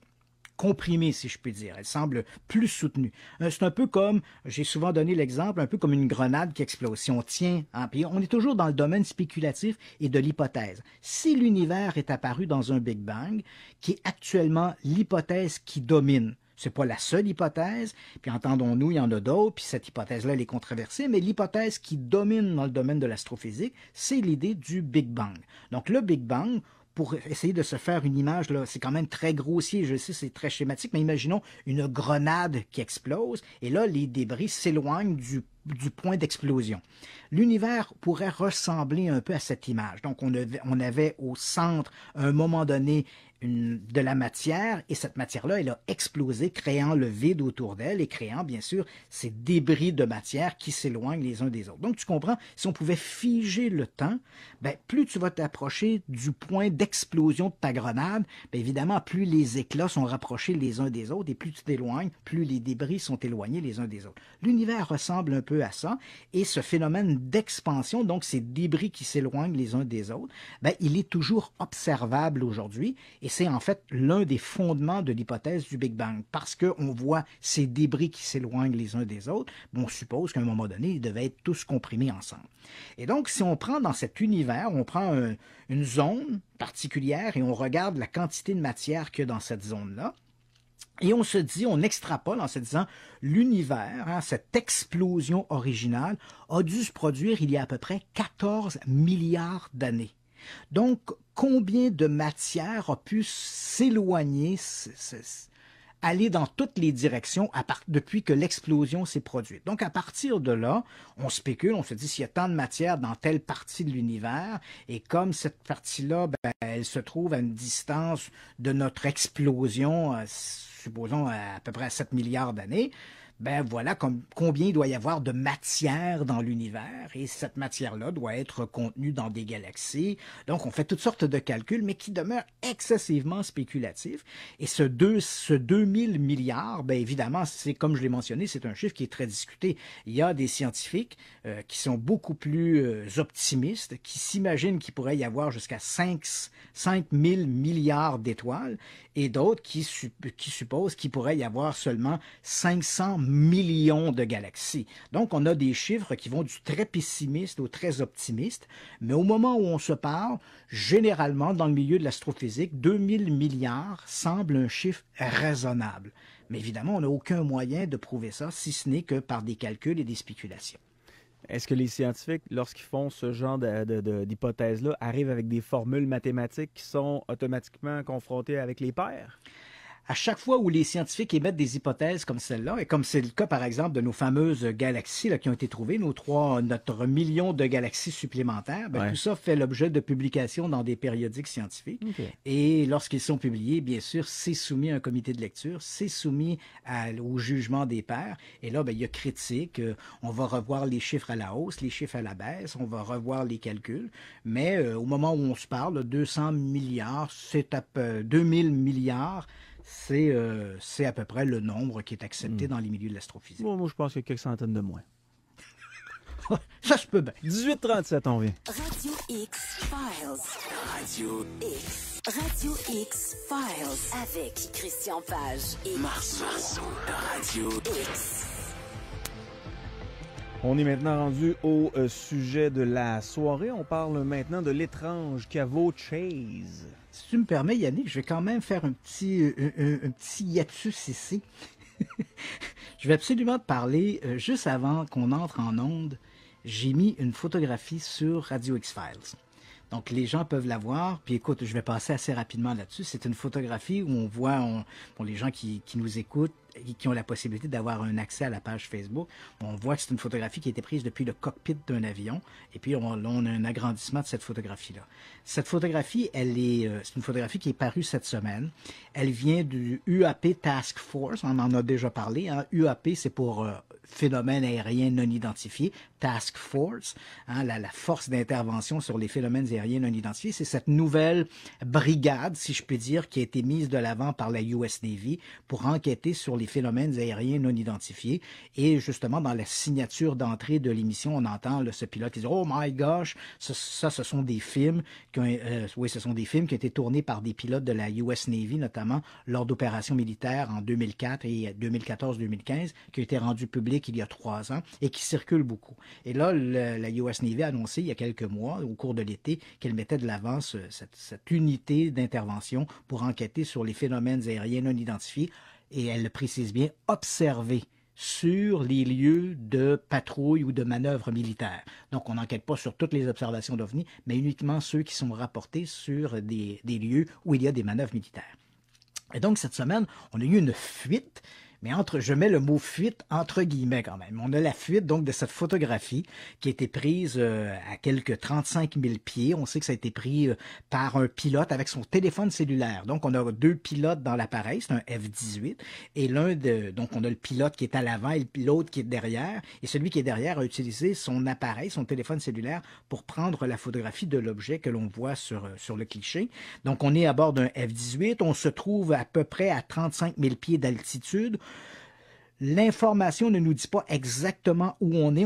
comprimée, si je puis dire. Elle semble plus soutenue. C'est un peu comme, j'ai souvent donné l'exemple, un peu comme une grenade qui explose. Si on tient, puis on est toujours dans le domaine spéculatif et de l'hypothèse. Si l'univers est apparu dans un Big Bang, qui est actuellement l'hypothèse qui domine, c'est pas la seule hypothèse, puis entendons-nous, il y en a d'autres, puis cette hypothèse-là, elle est controversée, mais l'hypothèse qui domine dans le domaine de l'astrophysique, c'est l'idée du Big Bang. Donc le Big Bang, pour essayer de se faire une image, là, c'est quand même très grossier, je sais, c'est très schématique, mais imaginons une grenade qui explose, et là, les débris s'éloignent du point d'explosion. L'univers pourrait ressembler un peu à cette image. Donc, on avait au centre, à un moment donné, de la matière, et cette matière-là, elle a explosé, créant le vide autour d'elle et créant, bien sûr, ces débris de matière qui s'éloignent les uns des autres. Donc, tu comprends, si on pouvait figer le temps, plus tu vas t'approcher du point d'explosion de ta grenade, évidemment, plus les éclats sont rapprochés les uns des autres, et plus tu t'éloignes, plus les débris sont éloignés les uns des autres. L'univers ressemble un peu à ça, et ce phénomène d'expansion, donc ces débris qui s'éloignent les uns des autres, il est toujours observable aujourd'hui, et c'est en fait l'un des fondements de l'hypothèse du Big Bang. Parce qu'on voit ces débris qui s'éloignent les uns des autres, on suppose qu'à un moment donné, ils devaient être tous comprimés ensemble. Et donc, si on prend dans cet univers, on prend une zone particulière et on regarde la quantité de matière qu'il y a dans cette zone-là, et on se dit, on extrapole en se disant, l'univers, cette explosion originale, a dû se produire il y a à peu près 14 milliards d'années. Donc, combien de matière a pu s'éloigner, aller dans toutes les directions depuis que l'explosion s'est produite. Donc, à partir de là, on spécule, on se dit s'il y a tant de matière dans telle partie de l'univers, et comme cette partie-là, elle se trouve à une distance de notre explosion, supposons à peu près à 7 milliards d'années, ben voilà combien il doit y avoir de matière dans l'univers, et cette matière-là doit être contenue dans des galaxies. Donc, on fait toutes sortes de calculs, mais qui demeurent excessivement spéculatifs. Et ce 2000 milliards, ben évidemment, c'est comme je l'ai mentionné, c'est un chiffre qui est très discuté. Il y a des scientifiques qui sont beaucoup plus optimistes, qui s'imaginent qu'il pourrait y avoir jusqu'à 5000 milliards d'étoiles, et d'autres qui supposent qu'il pourrait y avoir seulement 500 millions de galaxies. Donc, on a des chiffres qui vont du très pessimiste au très optimiste, mais au moment où on se parle, généralement, dans le milieu de l'astrophysique, 2000 milliards semble un chiffre raisonable. Mais évidemment, on n'a aucun moyen de prouver ça, si ce n'est que par des calculs et des spéculations. Est-ce que les scientifiques, lorsqu'ils font ce genre d'hypothèses-là, arrivent avec des formules mathématiques qui sont automatiquement confrontées avec les pairs? À chaque fois où les scientifiques émettent des hypothèses comme celle-là, et comme c'est le cas par exemple de nos fameuses galaxies là, qui ont été trouvées, notre million de galaxies supplémentaires, ben, tout ça fait l'objet de publications dans des périodiques scientifiques. Okay. Et lorsqu'ils sont publiés, bien sûr, c'est soumis à un comité de lecture, c'est soumis au jugement des pairs. Et là, ben, il y a critique, on va revoir les chiffres à la hausse, les chiffres à la baisse, on va revoir les calculs. Mais au moment où on se parle, 200 milliards, 2000 milliards, c'est à peu près le nombre qui est accepté dans les milieux de l'astrophysique. Bon, moi, je pense qu'il y a quelques centaines de moins. Ça se peut bien. 18h37, on vient. Radio X Files. Radio X. Radio X Files. Avec Christian Page et Marceau. Radio X. On est maintenant rendu au sujet de la soirée. On parle maintenant de l'étrange caveau Chase. Si tu me permets, Yannick, je vais quand même faire un petit hiatus ici. Je vais absolument te parler, juste avant qu'on entre en onde, j'ai mis une photographie sur Radio X-Files. Donc, les gens peuvent la voir. Puis écoute, je vais passer assez rapidement là-dessus. C'est une photographie où on voit, pour les gens qui nous écoutent, et qui ont la possibilité d'avoir un accès à la page Facebook, on voit que c'est une photographie qui a été prise depuis le cockpit d'un avion. Et puis, on a un agrandissement de cette photographie-là. Cette photographie, c'est une photographie qui est parue cette semaine. Elle vient du UAP Task Force. On en a déjà parlé. Hein. UAP, c'est pour phénomènes aériens non identifiés. Task Force, hein, la force d'intervention sur les phénomènes aériens non identifiés. C'est cette nouvelle brigade, si je puis dire, qui a été mise de l'avant par la US Navy pour enquêter sur les phénomènes aériens non identifiés. Et justement, dans la signature d'entrée de l'émission, on entend ce pilote qui dit « Oh my gosh! » ce sont des films qui ont été tournés par des pilotes de la US Navy, notamment lors d'opérations militaires en 2004 et 2014-2015, qui ont été rendus publics il y a 3 ans et qui circulent beaucoup. Et là, la US Navy a annoncé il y a quelques mois, au cours de l'été, qu'elle mettait de l'avant cette unité d'intervention pour enquêter sur les phénomènes aériens non identifiés. Et elle le précise bien, observer sur les lieux de patrouille ou de manœuvre militaire. Donc, on n'enquête pas sur toutes les observations d'OVNI, mais uniquement ceux qui sont rapportés sur des lieux où il y a des manœuvres militaires. Et donc, cette semaine, on a eu une fuite. Mais je mets le mot fuite entre guillemets quand même. On a la fuite donc de cette photographie qui a été prise à quelques 35 000 pieds. On sait que ça a été pris par un pilote avec son téléphone cellulaire. Donc on a 2 pilotes dans l'appareil, c'est un F-18. Et donc on a le pilote qui est à l'avant et l'autre qui est derrière. Et celui qui est derrière a utilisé son appareil, son téléphone cellulaire pour prendre la photographie de l'objet que l'on voit sur le cliché. Donc on est à bord d'un F-18. On se trouve à peu près à 35 000 pieds d'altitude. L'information ne nous dit pas exactement où on est.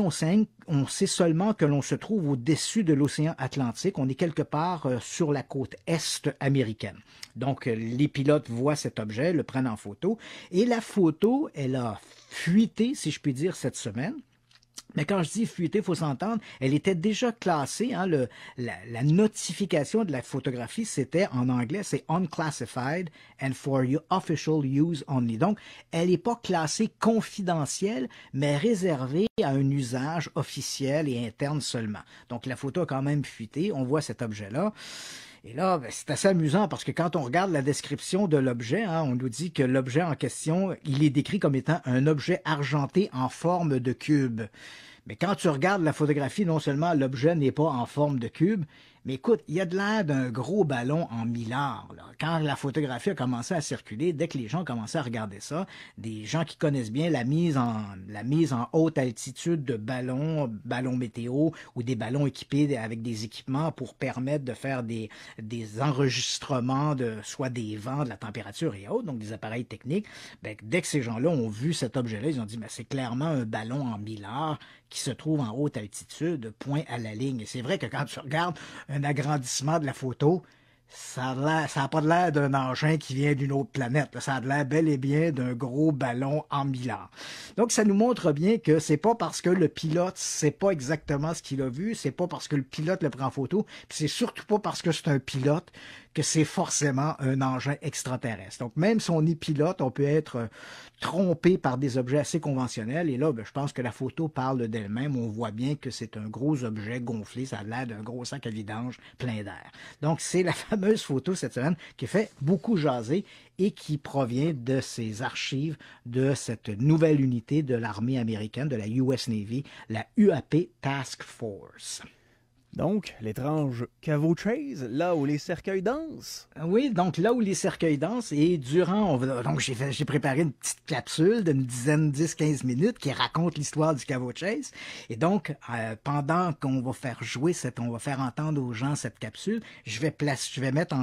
On sait seulement que l'on se trouve au-dessus de l'océan Atlantique. On est quelque part sur la côte est américaine. Donc, les pilotes voient cet objet, le prennent en photo. Et la photo, elle a fuité, si je puis dire, cette semaine. Mais quand je dis fuité, il faut s'entendre, elle était déjà classée. Hein, la notification de la photographie, c'était en anglais, c'est « unclassified and for your official use only ». Donc, elle n'est pas classée confidentielle, mais réservée à un usage officiel et interne seulement. Donc, la photo a quand même fuité. On voit cet objet-là. Et là, c'est assez amusant parce que quand on regarde la description de l'objet, hein, on nous dit que l'objet en question, il est décrit comme étant un objet argenté en forme de cube. Mais quand tu regardes la photographie, non seulement l'objet n'est pas en forme de cube, Mais écoute, il y a de l'air d'un gros ballon en millard. Là. Quand la photographie a commencé à circuler, dès que les gens commençaient à regarder ça, des gens qui connaissent bien la mise en haute altitude de ballons météo ou des ballons équipés avec des équipements pour permettre de faire des enregistrements de soit des vents, de la température et autres, donc des appareils techniques, ben, dès que ces gens-là ont vu cet objet-là, ils ont dit ben, c'est clairement un ballon en millard qui se trouve en haute altitude, point à la ligne. Et c'est vrai que quand tu regardes un agrandissement de la photo, ça n'a pas de l'air d'un engin qui vient d'une autre planète. Là. Ça a de l'air bel et bien d'un gros ballon en millard. Donc, ça nous montre bien que c'est pas parce que le pilote sait pas exactement ce qu'il a vu, c'est pas parce que le pilote le prend en photo, puis c'est surtout pas parce que c'est un pilote que c'est forcément un engin extraterrestre. Donc, même si on est pilote, on peut être trompé par des objets assez conventionnels. Et là, ben, je pense que la photo parle d'elle-même. On voit bien que c'est un gros objet gonflé. Ça a l'air d'un gros sac à vidange plein d'air. Donc, c'est la fameuse photo cette semaine qui fait beaucoup jaser et qui provient de ces archives de cette nouvelle unité de l'armée américaine, de la US Navy, la UAP Task Force. Donc, l'étrange caveau Chase, là où les cercueils dansent. Oui, donc là où les cercueils dansent, et durant, donc j'ai préparé une petite capsule d'une dizaine, 10-15 minutes qui raconte l'histoire du caveau Chase. Et donc, pendant qu'on va faire jouer on va faire entendre aux gens cette capsule, je vais mettre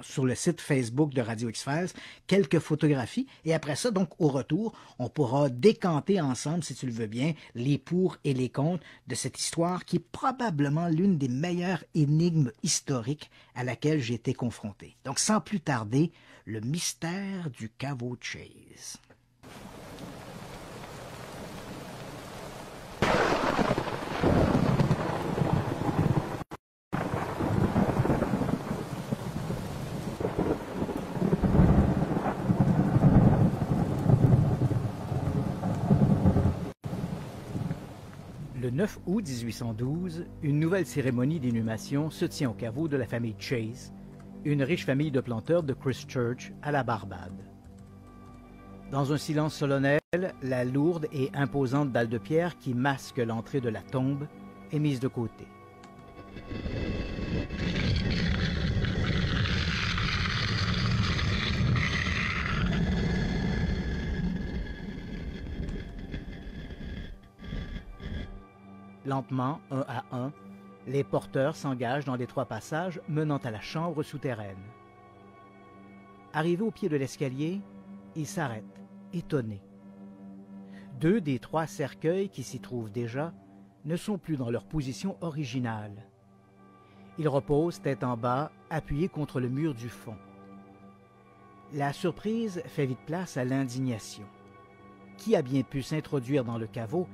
sur le site Facebook de Radio X-Files quelques photographies. Et après ça, donc, au retour, on pourra décanter ensemble, si tu le veux bien, les pour et les contre de cette histoire qui est probablement l'une des meilleures énigmes historiques à laquelle j'ai été confronté. Donc, sans plus tarder, le mystère du caveau Chase. Le 9 août 1812, une nouvelle cérémonie d'inhumation se tient au caveau de la famille Chase, une riche famille de planteurs de Christchurch à la Barbade. Dans un silence solennel, la lourde et imposante dalle de pierre qui masque l'entrée de la tombe est mise de côté. Lentement, un à un, les porteurs s'engagent dans les 3 passages menant à la chambre souterraine. Arrivés au pied de l'escalier, ils s'arrêtent, étonnés. 2 des 3 cercueils qui s'y trouvent déjà ne sont plus dans leur position originale. Ils reposent tête en bas, appuyés contre le mur du fond. La surprise fait vite place à l'indignation. Qui a bien pu s'introduire dans le caveau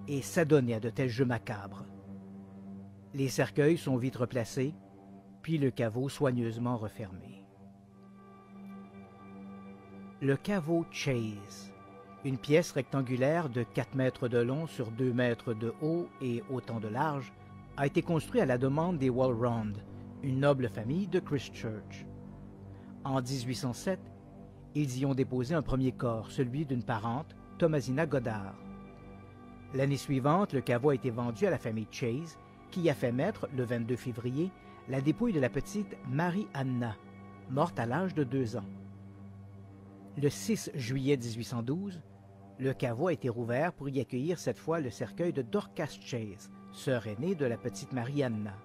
et s'adonner à de tels jeux macabres? Les cercueils sont vite replacés, puis le caveau soigneusement refermé. Le caveau Chase, une pièce rectangulaire de 4 mètres de long sur 2 mètres de haut et autant de large, a été construit à la demande des Walrond, une noble famille de Christchurch. En 1807, ils y ont déposé un premier corps, celui d'une parente, Thomasina Goddard. L'année suivante, le caveau a été vendu à la famille Chase, qui y a fait mettre, le 22 février, la dépouille de la petite Marie-Anna, morte à l'âge de 2 ans. Le 6 juillet 1812, le caveau a été rouvert pour y accueillir cette fois le cercueil de Dorcas Chase, sœur aînée de la petite Marie-Anna.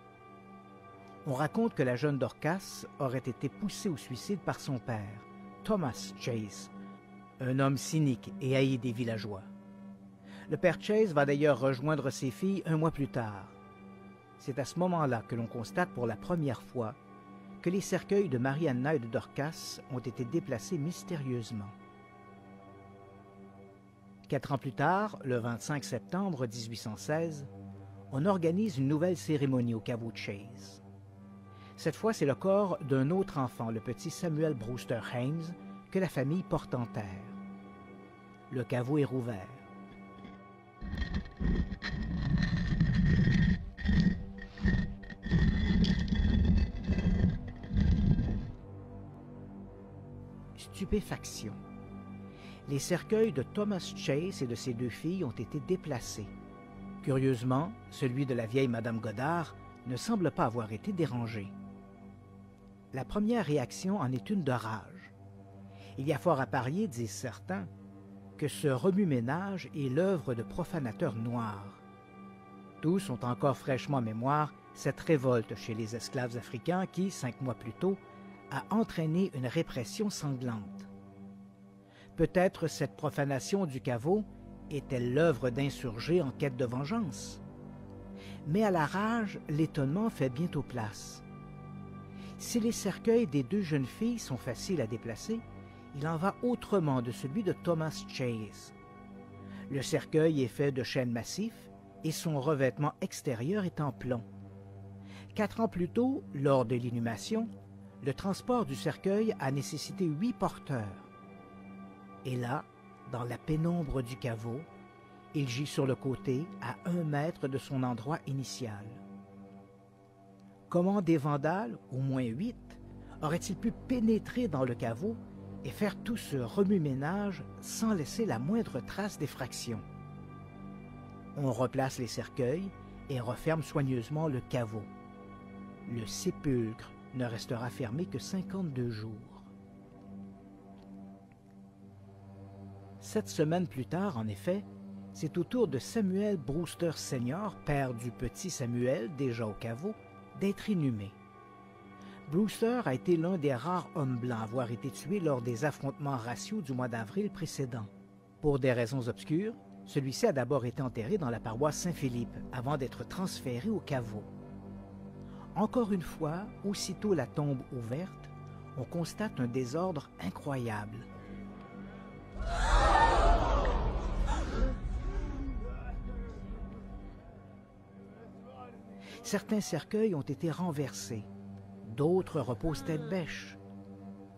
On raconte que la jeune Dorcas aurait été poussée au suicide par son père, Thomas Chase, un homme cynique et haï des villageois. Le père Chase va d'ailleurs rejoindre ses filles 1 mois plus tard. C'est à ce moment-là que l'on constate pour la première fois que les cercueils de Marie-Anna et de Dorcas ont été déplacés mystérieusement. 4 ans plus tard, le 25 septembre 1816, on organise une nouvelle cérémonie au caveau Chase. Cette fois, c'est le corps d'un autre enfant, le petit Samuel Brewster Haynes, que la famille porte en terre. Le caveau est rouvert. Stupéfaction. Les cercueils de Thomas Chase et de ses 2 filles ont été déplacés. Curieusement, celui de la vieille Madame Goddard ne semble pas avoir été dérangé. La première réaction en est une de rage. Il y a fort à parier, disent certains, que ce remue-ménage est l'œuvre de profanateurs noirs. Tous ont encore fraîchement en mémoire cette révolte chez les esclaves africains qui, 5 mois plus tôt, a entraîné une répression sanglante. Peut-être cette profanation du caveau est-elle l'œuvre d'insurgés en quête de vengeance? Mais à la rage, l'étonnement fait bientôt place. Si les cercueils des 2 jeunes filles sont faciles à déplacer, il en va autrement de celui de Thomas Chase. Le cercueil est fait de chêne massif et son revêtement extérieur est en plomb. 4 ans plus tôt, lors de l'inhumation, le transport du cercueil a nécessité 8 porteurs. Et là, dans la pénombre du caveau, il gît sur le côté, à 1 mètre de son endroit initial. Comment des vandales, au moins 8, auraient-ils pu pénétrer dans le caveau et faire tout ce remue-ménage sans laisser la moindre trace d'effraction? On replace les cercueils et referme soigneusement le caveau. Le sépulcre ne restera fermé que 52 jours. 7 semaines plus tard, en effet, c'est au tour de Samuel Brewster Sr., père du petit Samuel, déjà au caveau, d'être inhumé. Brewster a été l'un des rares hommes blancs à avoir été tué lors des affrontements raciaux du mois d'avril précédent. Pour des raisons obscures, celui-ci a d'abord été enterré dans la paroisse Saint-Philippe avant d'être transféré au caveau. Encore une fois, aussitôt la tombe ouverte, on constate un désordre incroyable. Certains cercueils ont été renversés, d'autres reposent tête bêche.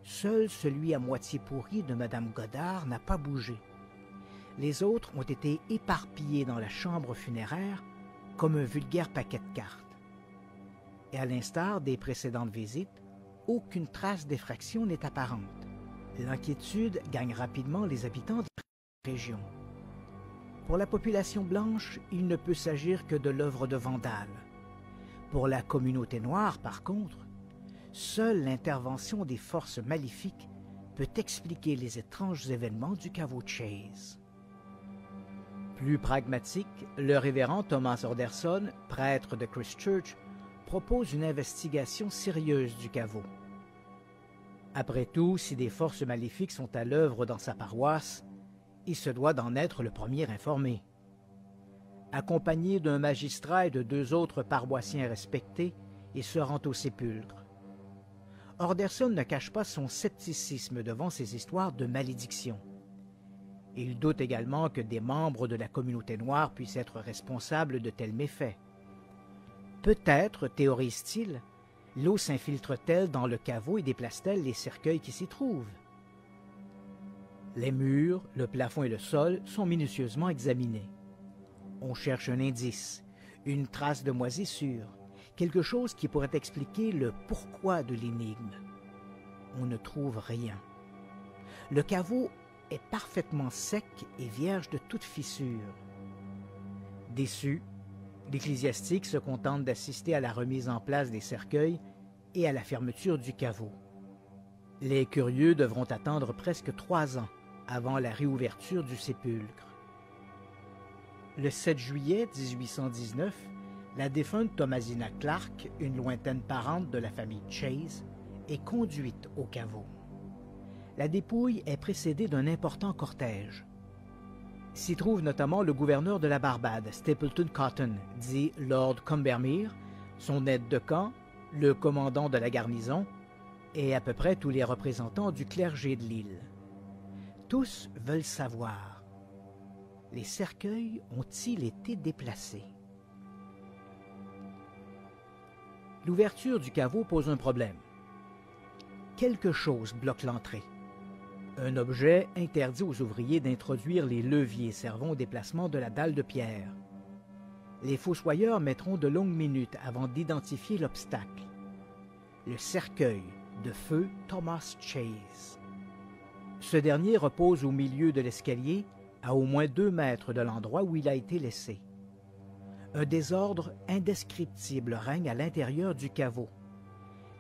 Seul celui à moitié pourri de Madame Godard n'a pas bougé. Les autres ont été éparpillés dans la chambre funéraire comme un vulgaire paquet de cartes. Et à l'instar des précédentes visites, aucune trace d'effraction n'est apparente. L'inquiétude gagne rapidement les habitants de la région. Pour la population blanche, il ne peut s'agir que de l'œuvre de vandales. Pour la communauté noire, par contre, seule l'intervention des forces maléfiques peut expliquer les étranges événements du caveau Chase. Plus pragmatique, le révérend Thomas Orderson, prêtre de Christchurch, propose une investigation sérieuse du caveau. Après tout, si des forces maléfiques sont à l'œuvre dans sa paroisse, il se doit d'en être le premier informé. Accompagné d'un magistrat et de 2 autres paroissiens respectés, il se rend au sépulcre. Orderson ne cache pas son scepticisme devant ces histoires de malédiction. Il doute également que des membres de la communauté noire puissent être responsables de tels méfaits. Peut-être, théorise-t-il, l'eau s'infiltre-t-elle dans le caveau et déplace-t-elle les cercueils qui s'y trouvent? Les murs, le plafond et le sol sont minutieusement examinés. On cherche un indice, une trace de moisissure, quelque chose qui pourrait expliquer le pourquoi de l'énigme. On ne trouve rien. Le caveau est parfaitement sec et vierge de toute fissure. Déçu, l'ecclésiastique se contente d'assister à la remise en place des cercueils et à la fermeture du caveau. Les curieux devront attendre presque 3 ans avant la réouverture du sépulcre. Le 7 juillet 1819, la défunte Thomasina Clark, une lointaine parente de la famille Chase, est conduite au caveau. La dépouille est précédée d'un important cortège. S'y trouve notamment le gouverneur de la Barbade, Stapleton Cotton, dit Lord Combermere, son aide de camp, le commandant de la garnison et à peu près tous les représentants du clergé de l'île. Tous veulent savoir: les cercueils ont-ils été déplacés? L'ouverture du caveau pose un problème. Quelque chose bloque l'entrée. Un objet interdit aux ouvriers d'introduire les leviers servant au déplacement de la dalle de pierre. Les fossoyeurs mettront de longues minutes avant d'identifier l'obstacle. Le cercueil de feu Thomas Chase. Ce dernier repose au milieu de l'escalier, à au moins 2 mètres de l'endroit où il a été laissé. Un désordre indescriptible règne à l'intérieur du caveau.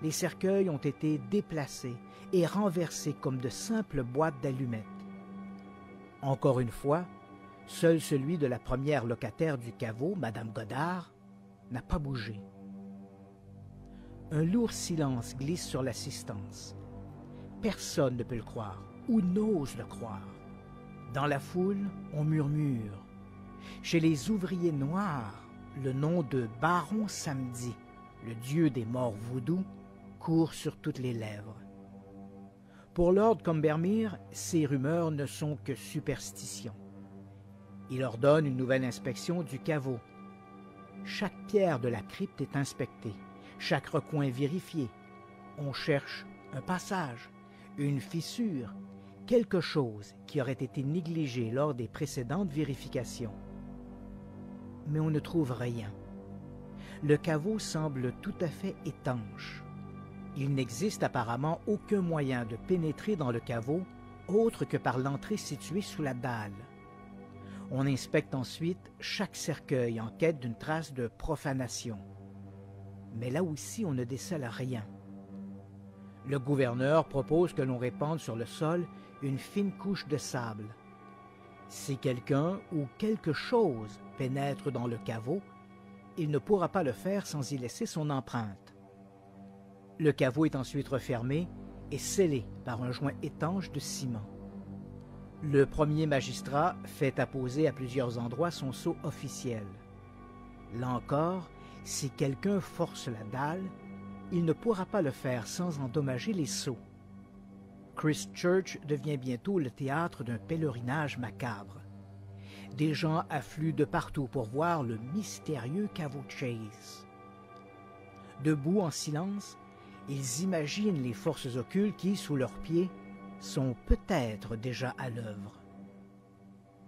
Les cercueils ont été déplacés et renversés comme de simples boîtes d'allumettes. Encore une fois, seul celui de la première locataire du caveau, Madame Godard, n'a pas bougé. Un lourd silence glisse sur l'assistance. Personne ne peut le croire, ou n'ose le croire. Dans la foule, on murmure. Chez les ouvriers noirs, le nom de Baron Samedi, le dieu des morts vaudous, court sur toutes les lèvres. Pour Lord Combermere, ces rumeurs ne sont que superstitions. Il ordonne une nouvelle inspection du caveau. Chaque pierre de la crypte est inspectée, chaque recoin vérifié. On cherche un passage, une fissure, quelque chose qui aurait été négligé lors des précédentes vérifications. Mais on ne trouve rien. Le caveau semble tout à fait étanche. Il n'existe apparemment aucun moyen de pénétrer dans le caveau autre que par l'entrée située sous la dalle. On inspecte ensuite chaque cercueil en quête d'une trace de profanation. Mais là aussi, on ne décèle rien. Le gouverneur propose que l'on répande sur le sol une fine couche de sable. Si quelqu'un ou quelque chose pénètre dans le caveau, il ne pourra pas le faire sans y laisser son empreinte. Le caveau est ensuite refermé et scellé par un joint étanche de ciment. Le premier magistrat fait apposer à plusieurs endroits son sceau officiel. Là encore, si quelqu'un force la dalle, il ne pourra pas le faire sans endommager les sceaux. Christchurch devient bientôt le théâtre d'un pèlerinage macabre. Des gens affluent de partout pour voir le mystérieux caveau Chase. Debout en silence, ils imaginent les forces occultes qui, sous leurs pieds, sont peut-être déjà à l'œuvre.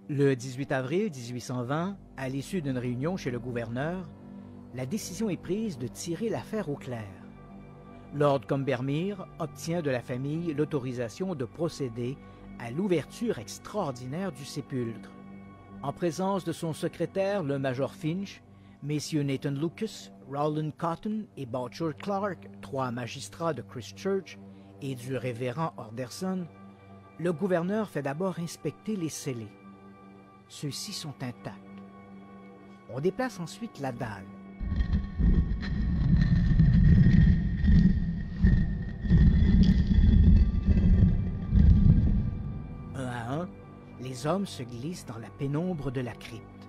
Le 18 avril 1820, à l'issue d'une réunion chez le gouverneur, la décision est prise de tirer l'affaire au clair. Lord Combermere obtient de la famille l'autorisation de procéder à l'ouverture extraordinaire du sépulcre. En présence de son secrétaire, le major Finch, messieurs Nathan Lucas, Rowland Cotton et Boucher Clark, 3 magistrats de Christchurch, et du révérend Orderson, le gouverneur fait d'abord inspecter les scellés. Ceux-ci sont intacts. On déplace ensuite la dalle. Un à un, les hommes se glissent dans la pénombre de la crypte.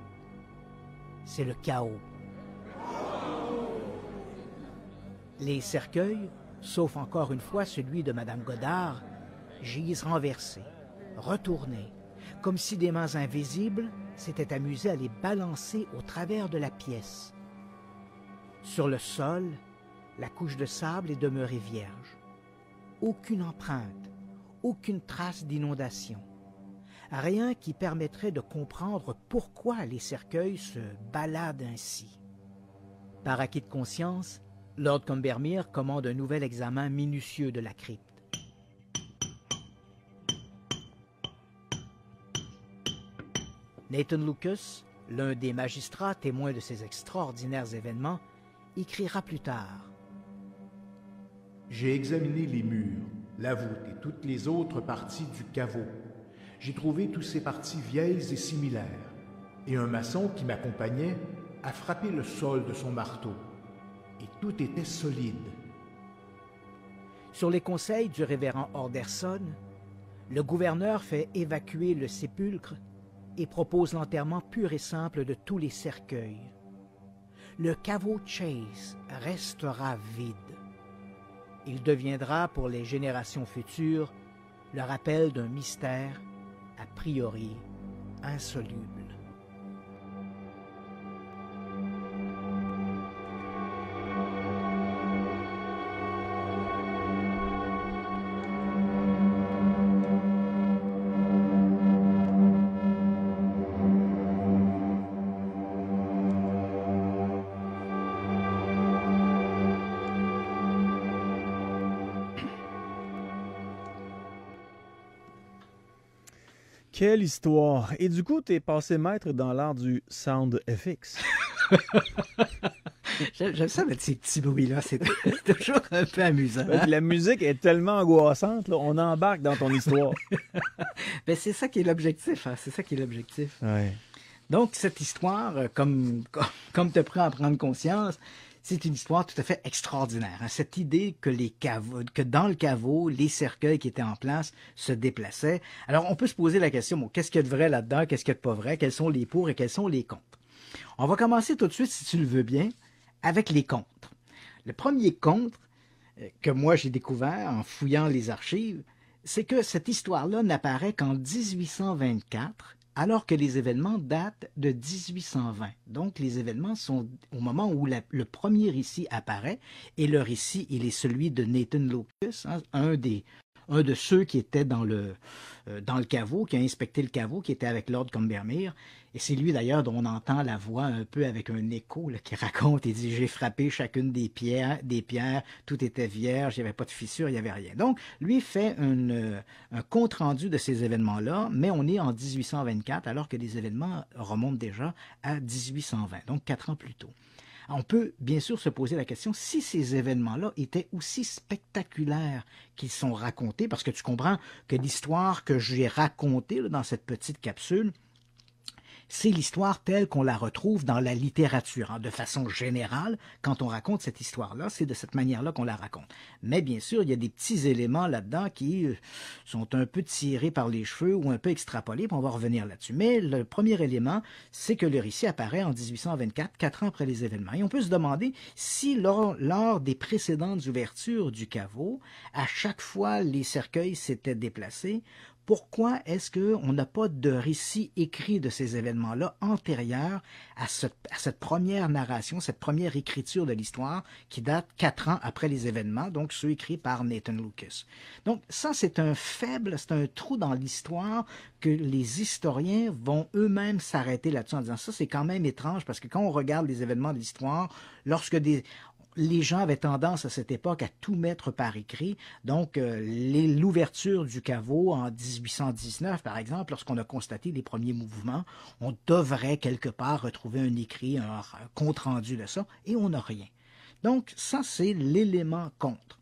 C'est le chaos. Les cercueils, sauf encore une fois celui de Madame Godard, gisent renversés, retournés, comme si des mains invisibles s'étaient amusées à les balancer au travers de la pièce. Sur le sol, la couche de sable est demeurée vierge. Aucune empreinte, aucune trace d'inondation. Rien qui permettrait de comprendre pourquoi les cercueils se baladent ainsi. Par acquis de conscience, Lord Combermere commande un nouvel examen minutieux de la crypte. Nathan Lucas, l'un des magistrats témoins de ces extraordinaires événements, écrira plus tard. J'ai examiné les murs, la voûte et toutes les autres parties du caveau. J'ai trouvé toutes ces parties vieilles et similaires, et un maçon qui m'accompagnait a frappé le sol de son marteau. Et tout était solide. Sur les conseils du révérend Orderson, le gouverneur fait évacuer le sépulcre et propose l'enterrement pur et simple de tous les cercueils. Le caveau Chase restera vide. Il deviendra pour les générations futures le rappel d'un mystère a priori insoluble. Quelle histoire! Et du coup, t'es passé maître dans l'art du sound FX. J'aime ça mettre ces petits bruits-là. C'est toujours un peu amusant. Ouais, Hein? la musique est tellement angoissante, là, on embarque dans ton histoire. Ben, c'est ça qui est l'objectif. Hein? C'est ça qui est l'objectif. Ouais. Donc, cette histoire, comme tu as pris à en prendre conscience, c'est une histoire tout à fait extraordinaire. Hein? Cette idée que dans le caveau, les cercueils qui étaient en place se déplaçaient. Alors, on peut se poser la question, bon, qu'est-ce qu'il y a de vrai là-dedans, qu'est-ce qu'il y a de pas vrai, quels sont les pour et quels sont les contre? On va commencer tout de suite, si tu le veux bien, avec les contre. Le premier contre que moi j'ai découvert en fouillant les archives, c'est que cette histoire-là n'apparaît qu'en 1824, alors que les événements datent de 1820. Donc, les événements sont au moment où le premier récit apparaît, et le récit, il est celui de Nathan Lucas, hein, un de ceux qui étaient dans le caveau, qui a inspecté le caveau, qui était avec Lord Combermere. Et c'est lui d'ailleurs dont on entend la voix un peu avec un écho là, qui raconte et dit « J'ai frappé chacune des pierres, tout était vierge, il n'y avait pas de fissure, il n'y avait rien. » Donc, lui fait un compte-rendu de ces événements-là, mais on est en 1824 alors que les événements remontent déjà à 1820, donc 4 ans plus tôt. On peut bien sûr se poser la question si ces événements-là étaient aussi spectaculaires qu'ils sont racontés, parce que tu comprends que l'histoire que j'ai racontée là, dans cette petite capsule, c'est l'histoire telle qu'on la retrouve dans la littérature. Hein. De façon générale, quand on raconte cette histoire-là, c'est de cette manière-là qu'on la raconte. Mais bien sûr, il y a des petits éléments là-dedans qui sont un peu tirés par les cheveux ou un peu extrapolés, puis on va revenir là-dessus. Mais le premier élément, c'est que le récit apparaît en 1824, 4 ans après les événements. Et on peut se demander si lors des précédentes ouvertures du caveau, à chaque fois les cercueils s'étaient déplacés, pourquoi est-ce qu'on n'a pas de récit écrit de ces événements-là antérieurs à cette première narration, cette première écriture de l'histoire qui date 4 ans après les événements, donc ceux écrits par Nathan Lucas. Donc ça, c'est un trou dans l'histoire que les historiens vont eux-mêmes s'arrêter là-dessus en disant ça, c'est quand même étrange parce que quand on regarde les événements de l'histoire, lorsque les gens avaient tendance à cette époque à tout mettre par écrit. Donc, l'ouverture du caveau en 1819, par exemple, lorsqu'on a constaté les premiers mouvements, on devrait quelque part retrouver un écrit, un compte-rendu de ça, et on n'a rien. Donc, ça, c'est l'élément contre.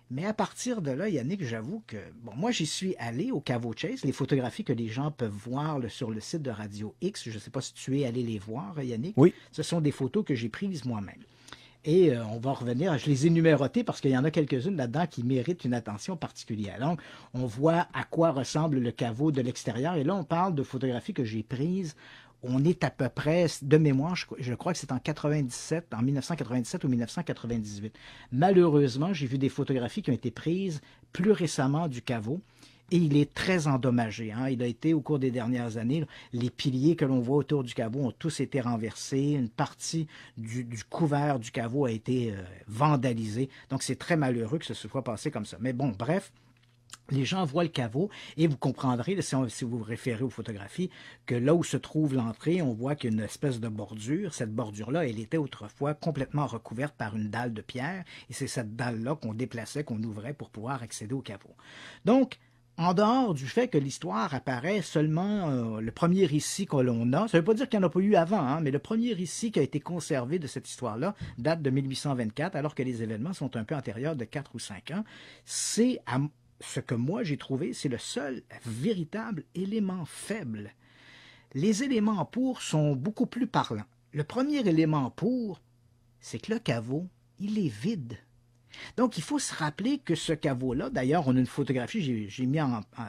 Mais à partir de là, Yannick, j'avoue que, bon, moi, j'y suis allé au caveau Chase. Les photographies que les gens peuvent voir sur le site de Radio X, je ne sais pas si tu es allé les voir, Yannick. Oui. Ce sont des photos que j'ai prises moi-même. Et on va revenir, je les ai numérotées parce qu'il y en a quelques-unes là-dedans qui méritent une attention particulière. Donc, on voit à quoi ressemble le caveau de l'extérieur. Et là, on parle de photographies que j'ai prises. On est à peu près, de mémoire, je crois que c'est en 1997 ou 1998. Malheureusement, j'ai vu des photographies qui ont été prises plus récemment du caveau. Et il est très endommagé. Hein. Il a été, au cours des dernières années, les piliers que l'on voit autour du caveau ont tous été renversés. Une partie du couvert du caveau a été vandalisée. Donc, c'est très malheureux que ce soit passé comme ça. Mais bon, bref, les gens voient le caveau et vous comprendrez, si vous vous référez aux photographies, que là où se trouve l'entrée, on voit qu'il y a une espèce de bordure. Cette bordure-là, elle était autrefois complètement recouverte par une dalle de pierre. Et c'est cette dalle-là qu'on déplaçait, qu'on ouvrait pour pouvoir accéder au caveau. Donc, en dehors du fait que l'histoire apparaît seulement le premier récit que l'on a, ça ne veut pas dire qu'il n'y en a pas eu avant, hein, mais le premier récit qui a été conservé de cette histoire-là date de 1824, alors que les événements sont un peu antérieurs de 4 ou 5 ans. C'est, ce que moi j'ai trouvé, c'est le seul véritable élément faible. Les éléments pour sont beaucoup plus parlants. Le premier élément pour, c'est que le caveau, il est vide. Donc, il faut se rappeler que ce caveau-là, d'ailleurs, on a une photographie, j'ai mis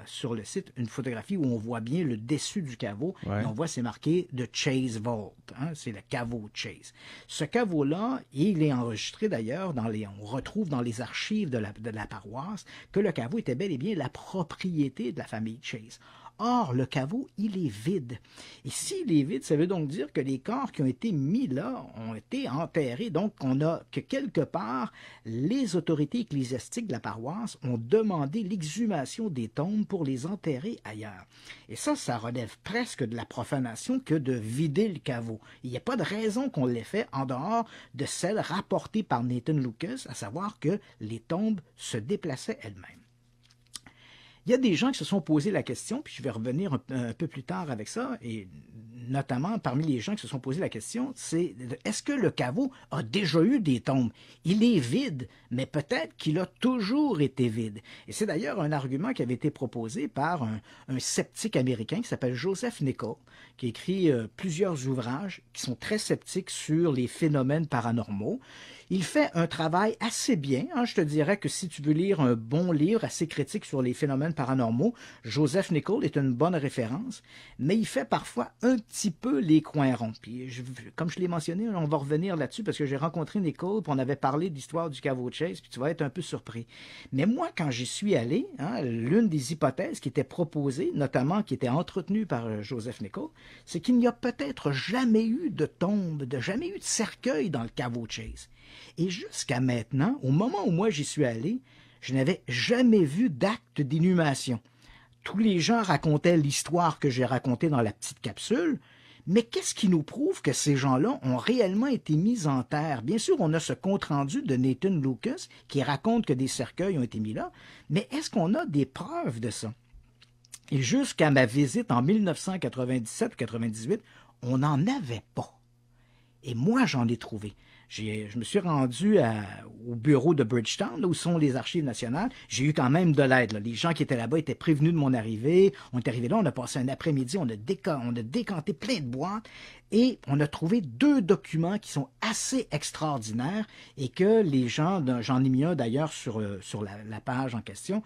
sur le site une photographie où on voit bien le dessus du caveau, ouais. Et on voit c'est marqué « The Chase Vault hein, », c'est le caveau Chase. Ce caveau-là, il est enregistré d'ailleurs, on retrouve dans les archives de la paroisse que le caveau était bel et bien la propriété de la famille Chase. Or, le caveau, il est vide. Et s'il est vide, ça veut donc dire que les corps qui ont été mis là ont été enterrés. Donc, on a que quelque part, les autorités ecclésiastiques de la paroisse ont demandé l'exhumation des tombes pour les enterrer ailleurs. Et ça relève presque de la profanation que de vider le caveau. Il n'y a pas de raison qu'on l'ait fait en dehors de celle rapportée par Nathan Lucas, à savoir que les tombes se déplaçaient elles-mêmes. Il y a des gens qui se sont posé la question, puis je vais revenir un peu plus tard avec ça, et notamment parmi les gens qui se sont posé la question, c'est est-ce que le caveau a déjà eu des tombes? Il est vide, mais peut-être qu'il a toujours été vide. Et c'est d'ailleurs un argument qui avait été proposé par un sceptique américain qui s'appelle Joseph Nichol, qui écrit plusieurs ouvrages qui sont très sceptiques sur les phénomènes paranormaux. Il fait un travail assez bien. Je te dirais que si tu veux lire un bon livre assez critique sur les phénomènes paranormaux, Joseph Nichol est une bonne référence, mais il fait parfois un petit peu les coins ronds. Puis, comme je l'ai mentionné, on va revenir là-dessus parce que j'ai rencontré Nichol, puis on avait parlé de l'histoire du caveau de Chase, puis tu vas être un peu surpris. Mais moi, quand j'y suis allé, l'une des hypothèses qui était proposée, notamment qui était entretenue par Joseph Nichol, c'est qu'il n'y a peut-être jamais eu de tombe, jamais eu de cercueil dans le caveau de Chase. Et jusqu'à maintenant, au moment où moi j'y suis allé, je n'avais jamais vu d'acte d'inhumation. Tous les gens racontaient l'histoire que j'ai racontée dans la petite capsule, mais qu'est-ce qui nous prouve que ces gens-là ont réellement été mis en terre? Bien sûr, on a ce compte-rendu de Nathan Lucas qui raconte que des cercueils ont été mis là, mais est-ce qu'on a des preuves de ça? Et jusqu'à ma visite en 1997 ou 98, on n'en avait pas. Et moi, j'en ai trouvé. Je me suis rendu au bureau de Bridgetown, là où sont les archives nationales. J'ai eu quand même de l'aide. Les gens qui étaient là-bas étaient prévenus de mon arrivée. On est arrivé là, on a passé un après-midi, on a décanté plein de boîtes et on a trouvé 2 documents qui sont assez extraordinaires et que les gens, j'en ai mis un d'ailleurs sur la page en question.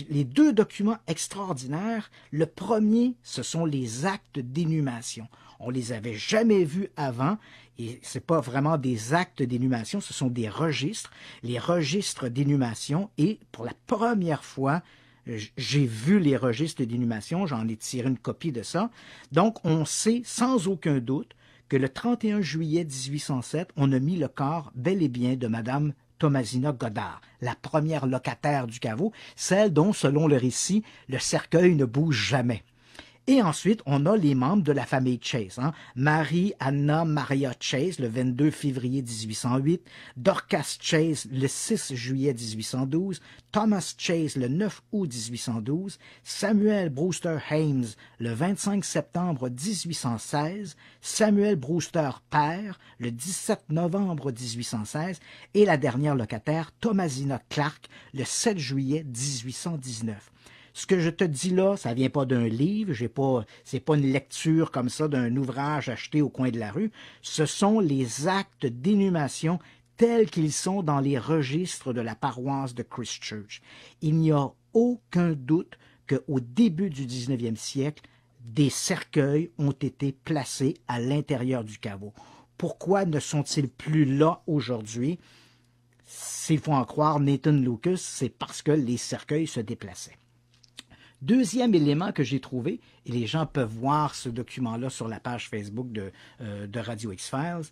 Les 2 documents extraordinaires, le premier, ce sont les actes d'inhumation. On les avait jamais vus avant. Et ce n'est pas vraiment des actes d'inhumation, ce sont des registres, les registres d'inhumation. Et pour la première fois, j'ai vu les registres d'inhumation, j'en ai tiré une copie de ça. Donc, on sait sans aucun doute que le 31 juillet 1807, on a mis le corps bel et bien de Madame Thomasina Goddard, la première locataire du caveau, celle dont, selon le récit, le cercueil ne bouge jamais. Et ensuite, on a les membres de la famille Chase. Mary Anna Maria Chase, le 22 février 1808, Dorcas Chase, le 6 juillet 1812, Thomas Chase, le 9 août 1812, Samuel Brewster Hames, le 25 septembre 1816, Samuel Brewster père, le 17 novembre 1816, et la dernière locataire, Thomasina Clark, le 7 juillet 1819. Ce que je te dis là, ça vient pas d'un livre, c'est pas une lecture comme ça d'un ouvrage acheté au coin de la rue. Ce sont les actes d'inhumation tels qu'ils sont dans les registres de la paroisse de Christchurch. Il n'y a aucun doute qu'au début du 19e siècle, des cercueils ont été placés à l'intérieur du caveau. Pourquoi ne sont-ils plus là aujourd'hui? S'il faut en croire Nathan Lucas, c'est parce que les cercueils se déplaçaient. Deuxième élément que j'ai trouvé, et les gens peuvent voir ce document-là sur la page Facebook de Radio X-Files,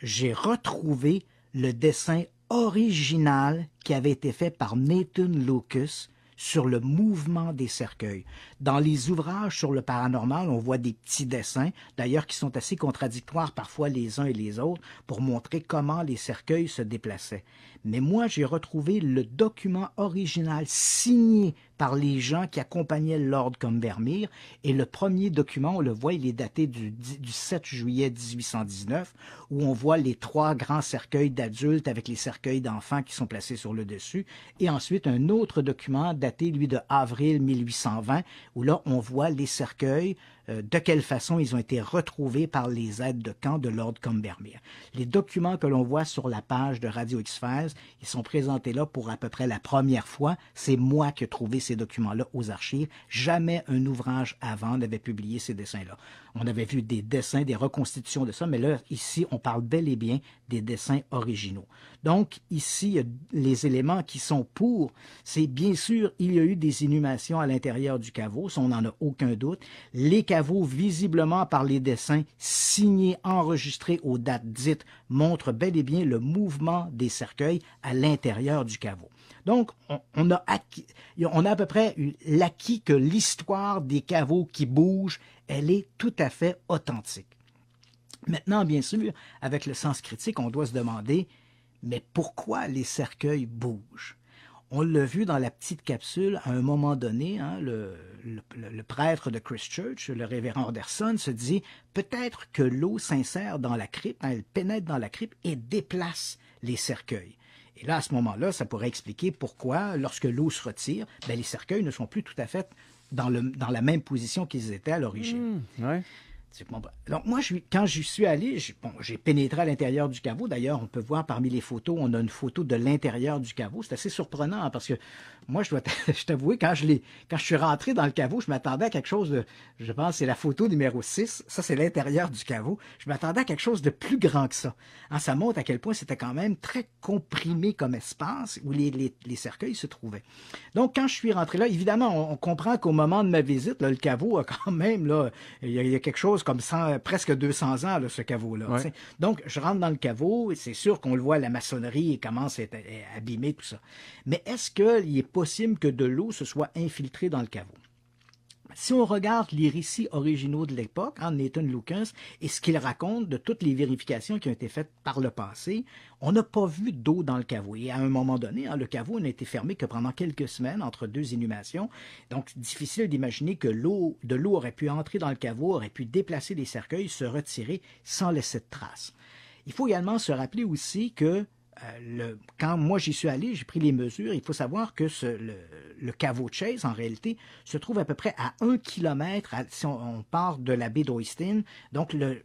j'ai retrouvé le dessin original qui avait été fait par Nathan Lucas sur le mouvement des cercueils. Dans les ouvrages sur le paranormal, on voit des petits dessins, d'ailleurs qui sont assez contradictoires parfois les uns et les autres, pour montrer comment les cercueils se déplaçaient. Mais moi, j'ai retrouvé le document original signé par les gens qui accompagnaient Lord Combermere. Et le premier document, on le voit, il est daté du 7 juillet 1819, où on voit les 3 grands cercueils d'adultes avec les cercueils d'enfants qui sont placés sur le dessus. Et ensuite, un autre document daté, lui, de avril 1820, où là, on voit les cercueils, de quelle façon ils ont été retrouvés par les aides de camp de Lord Combermere. Les documents que l'on voit sur la page de Radio X-Files, ils sont présentés là pour à peu près la première fois. C'est moi qui ai trouvé ces documents-là aux archives. Jamais un ouvrage avant n'avait publié ces dessins-là. On avait vu des dessins, des reconstitutions de ça, mais là, ici, on parle bel et bien des dessins originaux. Donc, ici, les éléments qui sont pour, c'est bien sûr, il y a eu des inhumations à l'intérieur du caveau, ça, on n'en a aucun doute. Les caveaux, visiblement par les dessins signés, enregistrés aux dates dites, montrent bel et bien le mouvement des cercueils à l'intérieur du caveau. Donc, on a à peu près l'acquis que l'histoire des caveaux qui bougent, elle est tout à fait authentique. Maintenant, bien sûr, avec le sens critique, on doit se demander, mais pourquoi les cercueils bougent? On l'a vu dans la petite capsule à un moment donné, hein, le prêtre de Christchurch, le révérend Anderson, se dit peut-être que l'eau s'insère dans la crypte, hein, elle pénètre dans la crypte et déplace les cercueils. Et là, à ce moment-là, ça pourrait expliquer pourquoi, lorsque l'eau se retire, ben, les cercueils ne sont plus tout à fait dans la même position qu'ils étaient à l'origine. Ouais. Donc moi, quand j'y suis allé, j'ai pénétré à l'intérieur du caveau. D'ailleurs, on peut voir parmi les photos, on a une photo de l'intérieur du caveau. C'est assez surprenant hein, parce que moi, je t'avouer, quand je suis rentré dans le caveau, je m'attendais à quelque chose de, je pense, c'est la photo numéro 6. Ça, c'est l'intérieur du caveau. Je m'attendais à quelque chose de plus grand que ça. Hein, ça montre à quel point c'était quand même très comprimé comme espace où les cercueils se trouvaient. Donc, quand je suis rentré là, évidemment, on comprend qu'au moment de ma visite, là, le caveau a quand même, là, il y a quelque chose comme presque 200 ans, là, ce caveau-là. Ouais. Donc, je rentre dans le caveau, et c'est sûr qu'on le voit, la maçonnerie commence à être abîmée, tout ça. Mais est-ce qu'il est possible que de l'eau se soit infiltrée dans le caveau? Si on regarde les récits originaux de l'époque, hein, Nathan Lucas, et ce qu'il raconte de toutes les vérifications qui ont été faites par le passé, on n'a pas vu d'eau dans le caveau. Et à un moment donné, hein, le caveau n'a été fermé que pendant quelques semaines, entre 2 inhumations. Donc, difficile d'imaginer que de l'eau aurait pu entrer dans le caveau, aurait pu déplacer les cercueils, se retirer sans laisser de traces. Il faut également se rappeler aussi que quand moi j'y suis allé, j'ai pris les mesures, il faut savoir que le caveau de Chase, en réalité, se trouve à peu près à 1 kilomètre, si on part de la baie d'Oystin, donc le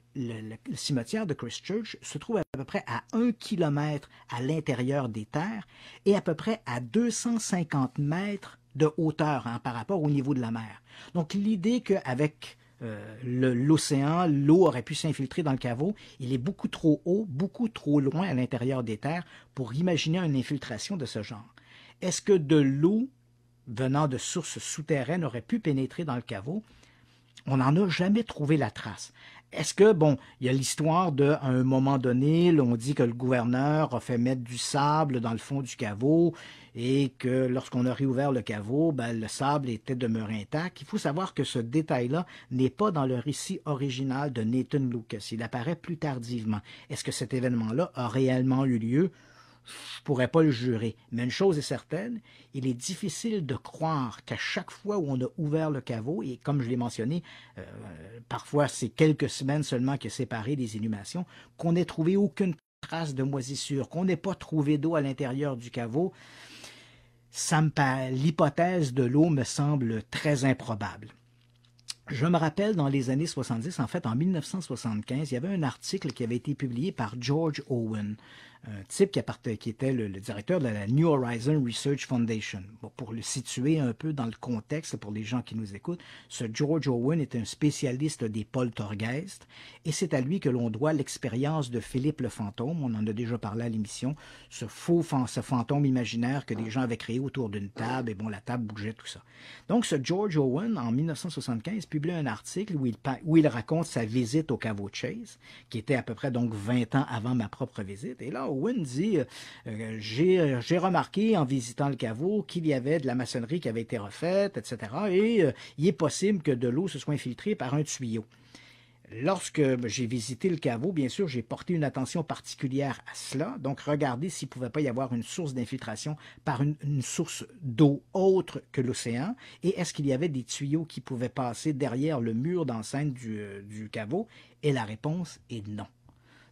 cimetière de Christchurch se trouve à peu près à 1 kilomètre à l'intérieur des terres et à peu près à 250 mètres de hauteur hein, par rapport au niveau de la mer. Donc l'idée qu'avec l'océan, l'eau aurait pu s'infiltrer dans le caveau. Il est beaucoup trop haut, beaucoup trop loin à l'intérieur des terres pour imaginer une infiltration de ce genre. Est-ce que de l'eau venant de sources souterraines aurait pu pénétrer dans le caveau? On n'en a jamais trouvé la trace. Est-ce que, bon, il y a l'histoire à un moment donné, là, on dit que le gouverneur a fait mettre du sable dans le fond du caveau et que lorsqu'on a réouvert le caveau, ben, le sable était demeuré intact. Il faut savoir que ce détail-là n'est pas dans le récit original de Nathan Lucas. Il apparaît plus tardivement. Est-ce que cet événement-là a réellement eu lieu? Je ne pourrais pas le jurer. Mais une chose est certaine, il est difficile de croire qu'à chaque fois où on a ouvert le caveau, et comme je l'ai mentionné, parfois c'est quelques semaines seulement qui a séparé des inhumations, qu'on n'ait trouvé aucune trace de moisissure, qu'on n'ait pas trouvé d'eau à l'intérieur du caveau. L'hypothèse de l'eau me semble très improbable. Je me rappelle dans les années 70, en fait en 1975, il y avait un article qui avait été publié par George Owen, un type qui était le directeur de la New Horizon Research Foundation. Bon, pour le situer un peu dans le contexte, pour les gens qui nous écoutent, ce George Owen est un spécialiste des poltergeists et c'est à lui que l'on doit l'expérience de Philippe le fantôme. On en a déjà parlé à l'émission. Ce fantôme imaginaire que des gens avaient créé autour d'une table et bon, la table bougeait, tout ça. Donc, ce George Owen, en 1975, publie un article où il raconte sa visite au caveau de Chase, qui était à peu près donc 20 ans avant ma propre visite. Et là, Owen dit j'ai remarqué en visitant le caveau qu'il y avait de la maçonnerie qui avait été refaite, etc. Et il est possible que de l'eau se soit infiltrée par un tuyau. Lorsque j'ai visité le caveau, bien sûr, j'ai porté une attention particulière à cela. Donc, regardez s'il ne pouvait pas y avoir une source d'infiltration par une source d'eau autre que l'océan. Et est-ce qu'il y avait des tuyaux qui pouvaient passer derrière le mur d'enceinte du caveau? Et la réponse est non.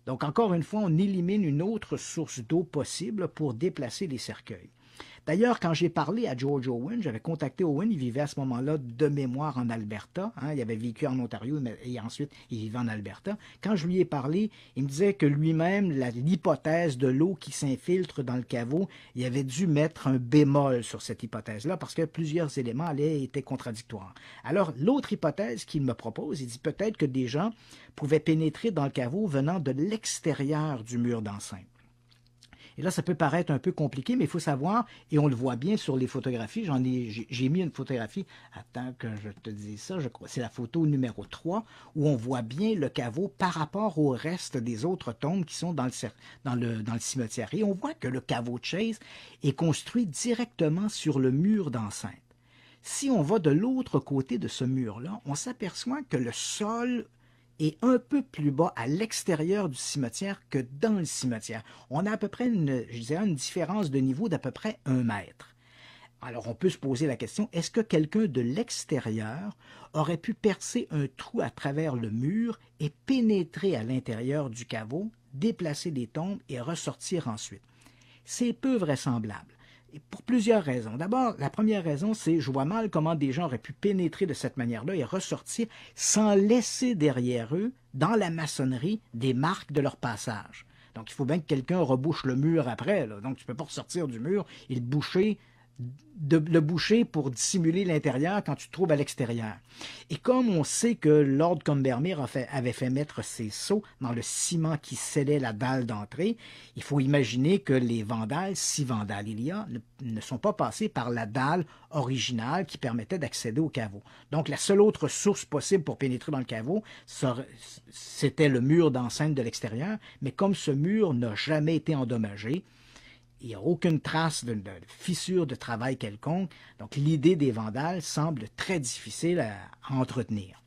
Donc, encore une fois, on élimine une autre source d'eau possible pour déplacer les cercueils. D'ailleurs, quand j'ai parlé à George Owen, j'avais contacté Owen, il vivait à ce moment-là de mémoire en Alberta. Hein, il avait vécu en Ontario et ensuite il vivait en Alberta. Quand je lui ai parlé, il me disait que lui-même, l'hypothèse de l'eau qui s'infiltre dans le caveau, il avait dû mettre un bémol sur cette hypothèse-là parce que plusieurs éléments étaient contradictoires. Alors, l'autre hypothèse qu'il me propose, il dit peut-être que des gens pouvaient pénétrer dans le caveau venant de l'extérieur du mur d'enceinte. Et là, ça peut paraître un peu compliqué, mais il faut savoir, et on le voit bien sur les photographies, j'ai mis une photographie, attends que je te dise ça, je crois, c'est la photo numéro 3, où on voit bien le caveau par rapport au reste des autres tombes qui sont dans le cimetière. Et on voit que le caveau de Chase est construit directement sur le mur d'enceinte. Si on va de l'autre côté de ce mur-là, on s'aperçoit que le sol est un peu plus bas à l'extérieur du cimetière que dans le cimetière. On a à peu près une différence de niveau d'à peu près 1 mètre. Alors, on peut se poser la question, est-ce que quelqu'un de l'extérieur aurait pu percer un trou à travers le mur et pénétrer à l'intérieur du caveau, déplacer des tombes et ressortir ensuite? C'est peu vraisemblable. Et pour plusieurs raisons. D'abord, la première raison, c'est je vois mal comment des gens auraient pu pénétrer de cette manière-là et ressortir sans laisser derrière eux, dans la maçonnerie, des marques de leur passage. Donc, il faut bien que quelqu'un rebouche le mur après, là. Donc, tu ne peux pas ressortir du mur et le boucher pour dissimuler l'intérieur quand tu te trouves à l'extérieur. Et comme on sait que Lord Combermere avait fait mettre ses sceaux dans le ciment qui scellait la dalle d'entrée, il faut imaginer que les Vandales, si Vandales il y a, ne sont pas passés par la dalle originale qui permettait d'accéder au caveau. Donc la seule autre source possible pour pénétrer dans le caveau, c'était le mur d'enceinte de l'extérieur, mais comme ce mur n'a jamais été endommagé, il n'y a aucune trace de fissure de travail quelconque. Donc, l'idée des Vandales semble très difficile à entretenir.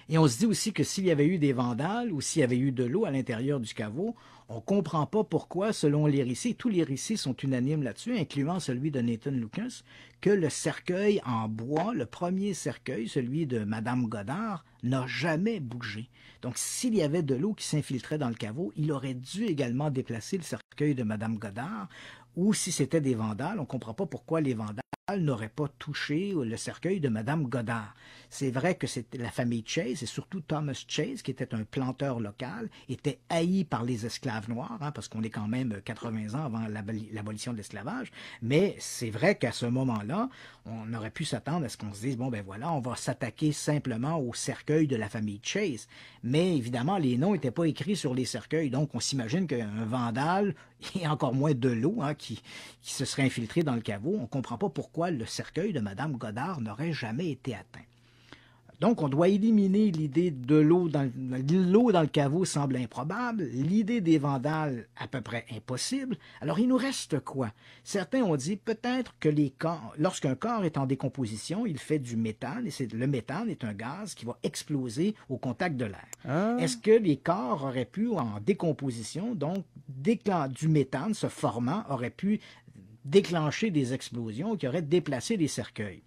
Et on se dit aussi que s'il y avait eu des Vandales ou s'il y avait eu de l'eau à l'intérieur du caveau, on ne comprend pas pourquoi, selon les récits, tous les récits sont unanimes là-dessus, incluant celui de Nathan Lucas, que le cercueil en bois, le premier cercueil, celui de Madame Goddard, n'a jamais bougé. Donc, s'il y avait de l'eau qui s'infiltrait dans le caveau, il aurait dû également déplacer le cercueil de Madame Goddard, ou si c'était des Vandales, on ne comprend pas pourquoi les Vandales n'auraient pas touché le cercueil de Madame Goddard. C'est vrai que c'était la famille Chase, et surtout Thomas Chase, qui était un planteur local, était haï par les esclaves noirs, parce qu'on est quand même 80 ans avant l'abolition de l'esclavage, mais c'est vrai qu'à ce moment-là, on aurait pu s'attendre à ce qu'on se dise, bon ben voilà, on va s'attaquer simplement au cercueil de la famille Chase. Mais évidemment, les noms n'étaient pas écrits sur les cercueils, donc on s'imagine qu'un Vandale, et encore moins de l'eau, qui se serait infiltré dans le caveau, on ne comprend pas pourquoi le cercueil de Madame Goddard n'aurait jamais été atteint. Donc, on doit éliminer l'idée de l'eau dans le caveau semble improbable, l'idée des Vandales à peu près impossible. Alors, il nous reste quoi? Certains ont dit peut-être que lorsqu'un corps est en décomposition, il fait du méthane, et le méthane est un gaz qui va exploser au contact de l'air. Ah. Est-ce que les corps auraient pu, en décomposition, donc du méthane se formant, auraient pu déclencher des explosions qui auraient déplacé les cercueils?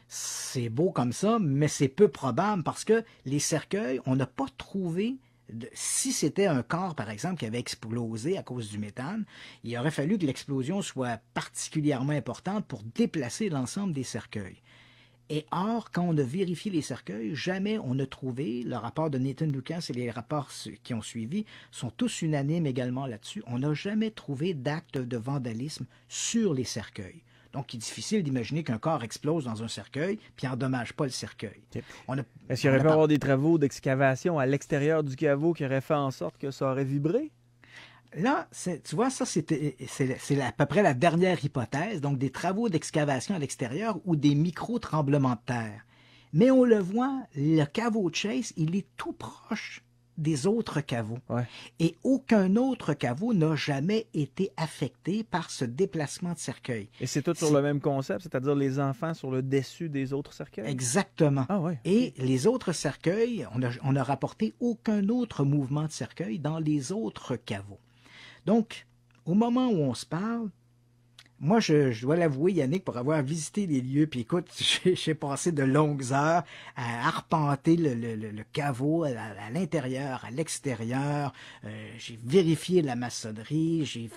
C'est beau comme ça, mais c'est peu probable parce que les cercueils, on n'a pas trouvé, si c'était un corps, par exemple, qui avait explosé à cause du méthane, il aurait fallu que l'explosion soit particulièrement importante pour déplacer l'ensemble des cercueils. Et or, quand on a vérifié les cercueils, jamais on n'a trouvé, le rapport de Nathan Lucas et les rapports qui ont suivi sont tous unanimes également là-dessus, on n'a jamais trouvé d'acte de vandalisme sur les cercueils. Donc, il est difficile d'imaginer qu'un corps explose dans un cercueil puis n'endommage pas le cercueil. Est-ce qu'il y aurait pu avoir des travaux d'excavation à l'extérieur du caveau qui auraient fait en sorte que ça aurait vibré? Là, tu vois, ça, c'est à peu près la dernière hypothèse, donc des travaux d'excavation à l'extérieur ou des micro-tremblements de terre. Mais on le voit, le caveau de Chase, il est tout proche des autres caveaux. Ouais. Et aucun autre caveau n'a jamais été affecté par ce déplacement de cercueil. Et c'est tout sur le même concept, c'est-à-dire les enfants sur le dessus des autres cercueils? Exactement. Ah ouais. Et les autres cercueils, on n'a rapporté aucun autre mouvement de cercueil dans les autres caveaux. Donc, au moment où on se parle, moi, je dois l'avouer, Yannick, pour avoir visité les lieux, puis écoute, j'ai passé de longues heures à arpenter le caveau à l'intérieur, à l'extérieur. J'ai vérifié la maçonnerie, j'ai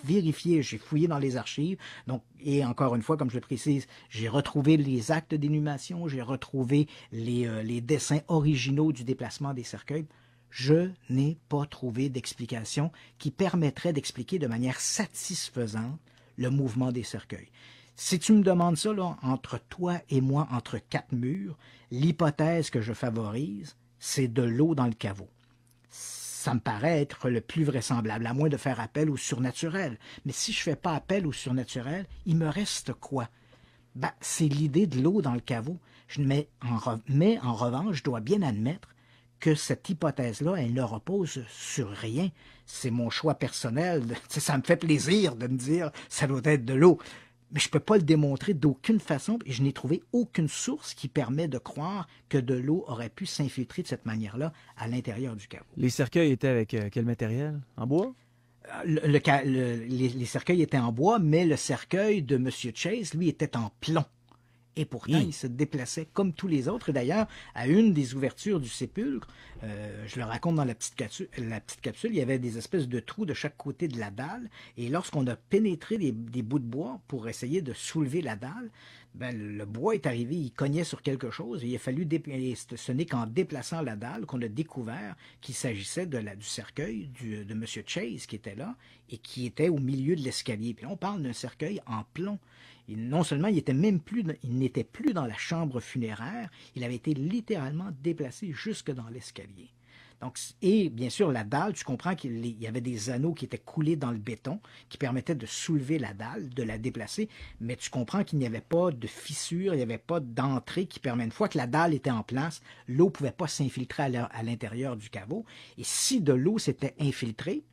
fouillé dans les archives. Donc, et encore une fois, comme je le précise, j'ai retrouvé les actes d'inhumation, j'ai retrouvé les dessins originaux du déplacement des cercueils. Je n'ai pas trouvé d'explication qui permettrait d'expliquer de manière satisfaisante le mouvement des cercueils. Si tu me demandes ça, là, entre toi et moi, entre quatre murs, l'hypothèse que je favorise, c'est de l'eau dans le caveau. Ça me paraît être le plus vraisemblable, à moins de faire appel au surnaturel. Mais si je ne fais pas appel au surnaturel, il me reste quoi? C'est l'idée de l'eau dans le caveau. Mais en revanche, je dois bien admettre que cette hypothèse-là, elle ne repose sur rien. C'est mon choix personnel. Ça me fait plaisir de me dire ça doit être de l'eau. Mais je ne peux pas le démontrer d'aucune façon et je n'ai trouvé aucune source qui permet de croire que de l'eau aurait pu s'infiltrer de cette manière-là à l'intérieur du caveau. Les cercueils étaient avec quel matériel? En bois? les cercueils étaient en bois, mais le cercueil de M. Chase, lui, était en plomb. Et pourtant, il se déplaçait comme tous les autres. Et d'ailleurs, à une des ouvertures du sépulcre, je le raconte dans la petite capsule, il y avait des espèces de trous de chaque côté de la dalle. Et lorsqu'on a pénétré des bouts de bois pour essayer de soulever la dalle, ben, le bois est arrivé, il cognait sur quelque chose. Et il a fallu ce n'est qu'en déplaçant la dalle qu'on a découvert qu'il s'agissait du cercueil de M. Chase qui était là et qui était au milieu de l'escalier. Puis là, on parle d'un cercueil en plomb. Et non seulement il n'était plus dans la chambre funéraire, il avait été littéralement déplacé jusque dans l'escalier. Donc, et bien sûr, la dalle, tu comprends qu'il y avait des anneaux qui étaient coulés dans le béton, qui permettaient de soulever la dalle, de la déplacer, mais tu comprends qu'il n'y avait pas de fissure, il n'y avait pas d'entrée qui permet, une fois que la dalle était en place, l'eau ne pouvait pas s'infiltrer à l'intérieur du caveau. Et si de l'eau s'était infiltrée,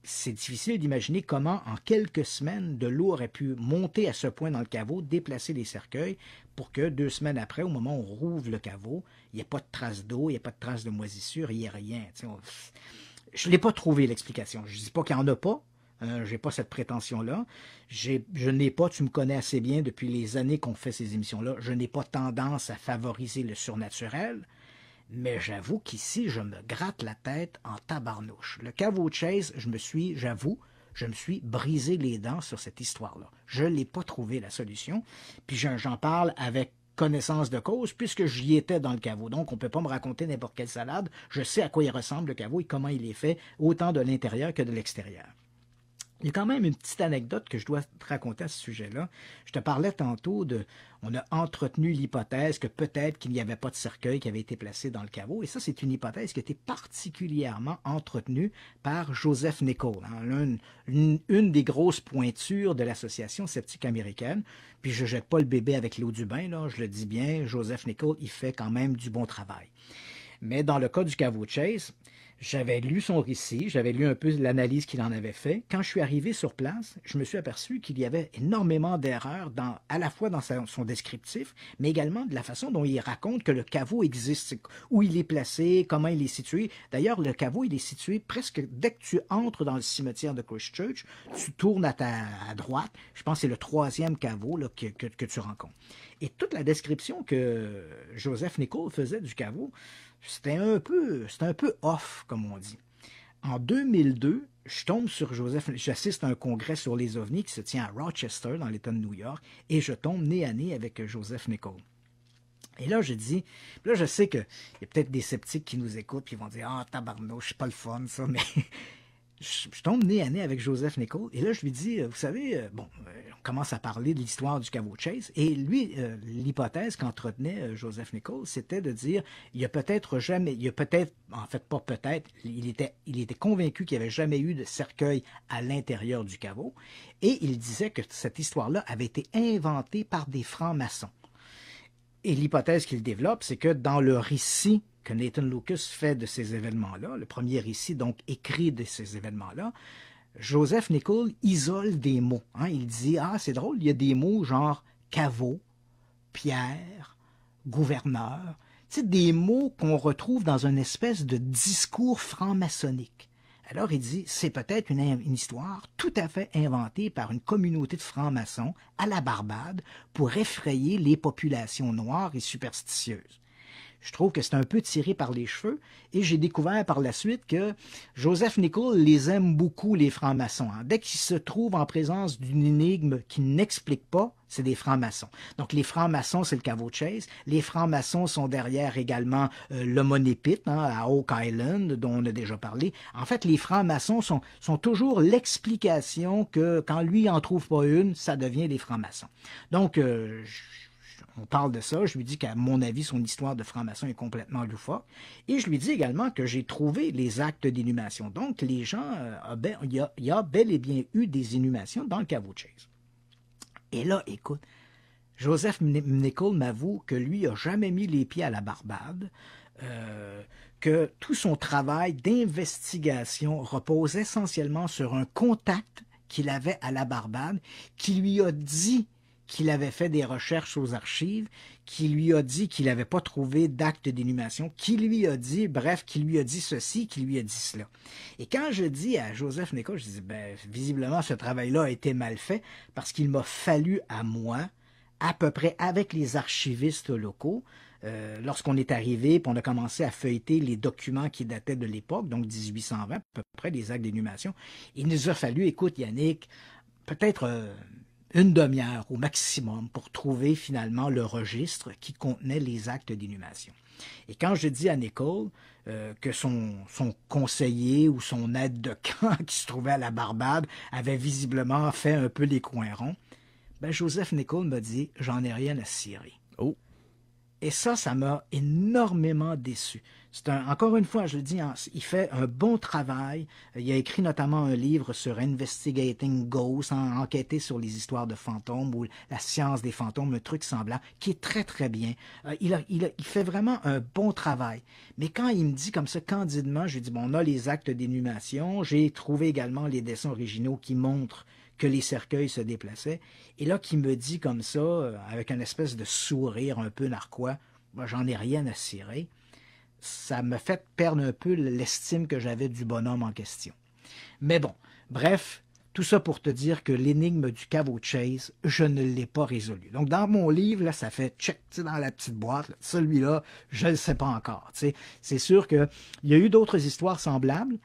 c'est difficile d'imaginer comment, en quelques semaines, de l'eau aurait pu monter à ce point dans le caveau, déplacer les cercueils, pour que 2 semaines après, au moment où on rouvre le caveau, il n'y ait pas de traces d'eau, il n'y ait pas de traces de moisissure, il n'y ait rien. Je ne l'ai pas trouvé, l'explication. Je ne dis pas qu'il n'y en a pas. Je n'ai pas cette prétention-là. Je n'ai pas, tu me connais assez bien depuis les années qu'on fait ces émissions-là, je n'ai pas tendance à favoriser le surnaturel. Mais j'avoue qu'ici, je me gratte la tête en tabarnouche. Le caveau de Chase, je me suis brisé les dents sur cette histoire-là. Je ne l'ai pas trouvé la solution. Puis j'en parle avec connaissance de cause, puisque j'y étais dans le caveau. Donc, on ne peut pas me raconter n'importe quelle salade. Je sais à quoi il ressemble, le caveau, et comment il est fait, autant de l'intérieur que de l'extérieur. Il y a quand même une petite anecdote que je dois te raconter à ce sujet-là. Je te parlais tantôt on a entretenu l'hypothèse que peut-être qu'il n'y avait pas de cercueil qui avait été placé dans le caveau. Et ça, c'est une hypothèse qui a été particulièrement entretenue par Joseph Nichols, une des grosses pointures de l'Association sceptique américaine. Puis je ne jette pas le bébé avec l'eau du bain, là, je le dis bien, Joseph Nichols, il fait quand même du bon travail. Mais dans le cas du caveau de Chase, j'avais lu son récit, j'avais lu un peu l'analyse qu'il en avait fait. Quand je suis arrivé sur place, je me suis aperçu qu'il y avait énormément d'erreurs, à la fois dans son descriptif, mais également de la façon dont il raconte que le caveau existe, où il est placé, comment il est situé. D'ailleurs, le caveau, il est situé presque dès que tu entres dans le cimetière de Christchurch, tu tournes à droite. Je pense que c'est le 3e caveau là, que tu rencontres. Et toute la description que Joseph Nichols faisait du caveau, c'était un peu off, comme on dit. En 2002, je tombe sur j'assiste à un congrès sur les ovnis qui se tient à Rochester, dans l'État de New York, et je tombe nez à nez avec Joseph Nichols. Et là, je sais qu'il y a peut-être des sceptiques qui nous écoutent, puis ils vont dire « Ah, tabarnouche, c'est pas le fun, ça, mais... » Je tombe nez à nez avec Joseph Nichols, et là, je lui dis, vous savez, on commence à parler de l'histoire du caveau de Chase, et lui, l'hypothèse qu'entretenait Joseph Nichols, c'était de dire, il était convaincu qu'il n'y avait jamais eu de cercueil à l'intérieur du caveau, et il disait que cette histoire-là avait été inventée par des francs-maçons. Et l'hypothèse qu'il développe, c'est que dans le récit que Nathan Lucas fait de ces événements-là, le premier récit donc écrit de ces événements-là, Joseph Nichols isole des mots. Il dit, c'est drôle, il y a des mots genre caveau, pierre, gouverneur, des mots qu'on retrouve dans une espèce de discours franc-maçonnique. Alors il dit, c'est peut-être une histoire tout à fait inventée par une communauté de francs-maçons à la Barbade pour effrayer les populations noires et superstitieuses. Je trouve que c'est un peu tiré par les cheveux, et j'ai découvert par la suite que Joseph Nichols les aime beaucoup, les francs-maçons. Dès qu'ils se trouvent en présence d'une énigme qu'ils n'expliquent pas, c'est des francs-maçons. Donc les francs-maçons, c'est le caveau de Chase. Les francs-maçons sont derrière également le Money Pit, à Oak Island, dont on a déjà parlé. En fait, les francs-maçons sont toujours l'explication que quand lui en trouve pas une, ça devient des francs-maçons. Donc, on parle de ça, je lui dis qu'à mon avis, son histoire de franc-maçon est complètement loufoque. Et je lui dis également que j'ai trouvé les actes d'inhumation. Donc, les gens, il y a bel et bien eu des inhumations dans le caveau de Chase. Et là, écoute, Joseph Nichols m'avoue que lui n'a jamais mis les pieds à la Barbade, que tout son travail d'investigation repose essentiellement sur un contact qu'il avait à la Barbade, qui lui a dit qu'il avait fait des recherches aux archives, qui lui a dit qu'il n'avait pas trouvé d'acte d'inhumation, qui lui a dit, bref, qui lui a dit ceci, qui lui a dit cela. Et quand je dis à Joseph Nichols, je dis, visiblement, ce travail-là a été mal fait parce qu'il m'a fallu à moi, à peu près avec les archivistes locaux, lorsqu'on est arrivé, puis on a commencé à feuilleter les documents qui dataient de l'époque, donc 1820, à peu près des actes d'inhumation, il nous a fallu, écoute Yannick, peut-être une demi-heure au maximum pour trouver finalement le registre qui contenait les actes d'inhumation. Et quand je dis à Nichols que son conseiller ou son aide de camp qui se trouvait à la Barbade avait visiblement fait un peu les coins ronds, Joseph Nichols m'a dit « j'en ai rien à cirer ». Oh. Et ça m'a énormément déçu. Encore une fois, je le dis, il fait un bon travail. Il a écrit notamment un livre sur Investigating Ghosts, enquêter sur les histoires de fantômes ou la science des fantômes, un truc semblant, qui est très, très bien. Il fait vraiment un bon travail. Mais quand il me dit comme ça, candidement, je lui dis, on a les actes d'inhumation. J'ai trouvé également les dessins originaux qui montrent que les cercueils se déplaçaient. Et là, qui me dit comme ça, avec une espèce de sourire un peu narquois, j'en ai rien à cirer. Ça me fait perdre un peu l'estime que j'avais du bonhomme en question. Mais bon, bref, tout ça pour te dire que l'énigme du caveau Chase, je ne l'ai pas résolue. Donc, dans mon livre, là, ça fait check dans la petite boîte. Là, celui-là, je ne le sais pas encore. C'est sûr qu'il y a eu d'autres histoires semblables.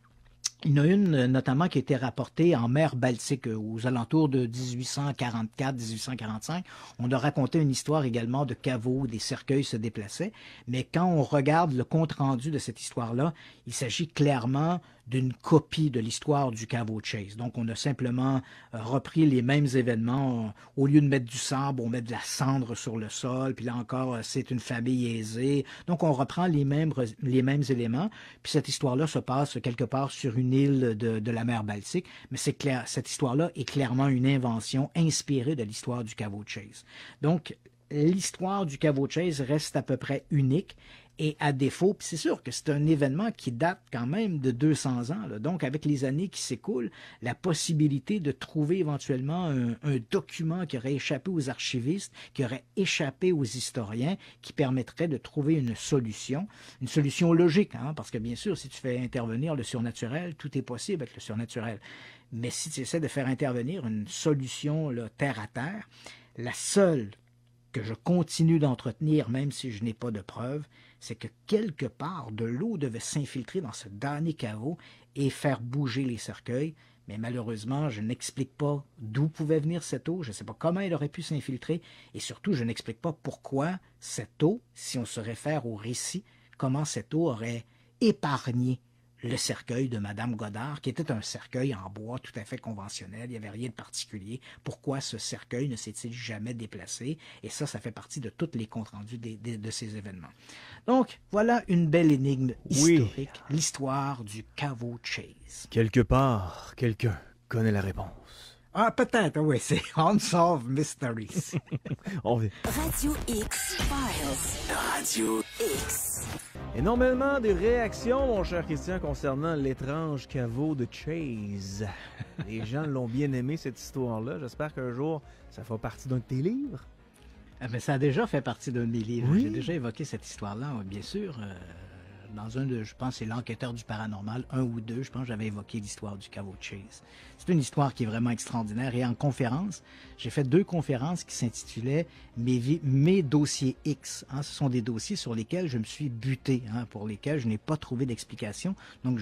Il y en a une notamment qui a été rapportée en mer Baltique aux alentours de 1844-1845. On a raconté une histoire également de caveaux où des cercueils se déplaçaient. Mais quand on regarde le compte-rendu de cette histoire-là, il s'agit clairement d'une copie de l'histoire du caveau Chase. Donc, on a simplement repris les mêmes événements. Au lieu de mettre du sable, on met de la cendre sur le sol. Puis là encore, c'est une famille aisée. Donc, on reprend les mêmes éléments. Puis cette histoire-là se passe quelque part sur une île de la mer Baltique. Mais c'est clair, cette histoire-là est clairement une invention inspirée de l'histoire du caveau Chase. Donc, l'histoire du caveau Chase reste à peu près unique. Et à défaut, puis c'est sûr que c'est un événement qui date quand même de 200 ans. Là. Donc, avec les années qui s'écoulent, la possibilité de trouver éventuellement un document qui aurait échappé aux archivistes, qui aurait échappé aux historiens, qui permettrait de trouver une solution logique. Parce que bien sûr, si tu fais intervenir le surnaturel, tout est possible avec le surnaturel. Mais si tu essaies de faire intervenir une solution là, terre à terre, la seule que je continue d'entretenir, même si je n'ai pas de preuves, c'est que quelque part, de l'eau devait s'infiltrer dans ce damné caveau et faire bouger les cercueils. Mais malheureusement, je n'explique pas d'où pouvait venir cette eau, je ne sais pas comment elle aurait pu s'infiltrer, et surtout, je n'explique pas pourquoi cette eau, si on se réfère au récit, comment cette eau aurait épargné le cercueil de Madame Godard, qui était un cercueil en bois tout à fait conventionnel, il n'y avait rien de particulier. Pourquoi ce cercueil ne s'est-il jamais déplacé? Et ça fait partie de tous les comptes rendus de ces événements. Donc, voilà une belle énigme historique, l'histoire du caveau Chase. Quelque part, quelqu'un connaît la réponse. Ah, peut-être, oui, c'est Unsolved Mysteries. On vit. Radio X Files. Radio X. Énormément de réactions, mon cher Christian, concernant l'étrange caveau de Chase. Les gens l'ont bien aimé, cette histoire-là. J'espère qu'un jour, ça fera partie d'un de tes livres. Mais ça a déjà fait partie d'un de mes livres. Oui. J'ai déjà évoqué cette histoire-là, bien sûr. Dans un de, je pense, c'est L'Enquêteur du Paranormal, 1 ou 2, je pense, j'avais évoqué l'histoire du caveau Chase. C'est une histoire qui est vraiment extraordinaire. Et en conférence, j'ai fait 2 conférences qui s'intitulaient mes dossiers X. Ce sont des dossiers sur lesquels je me suis buté, pour lesquels je n'ai pas trouvé d'explication. Donc,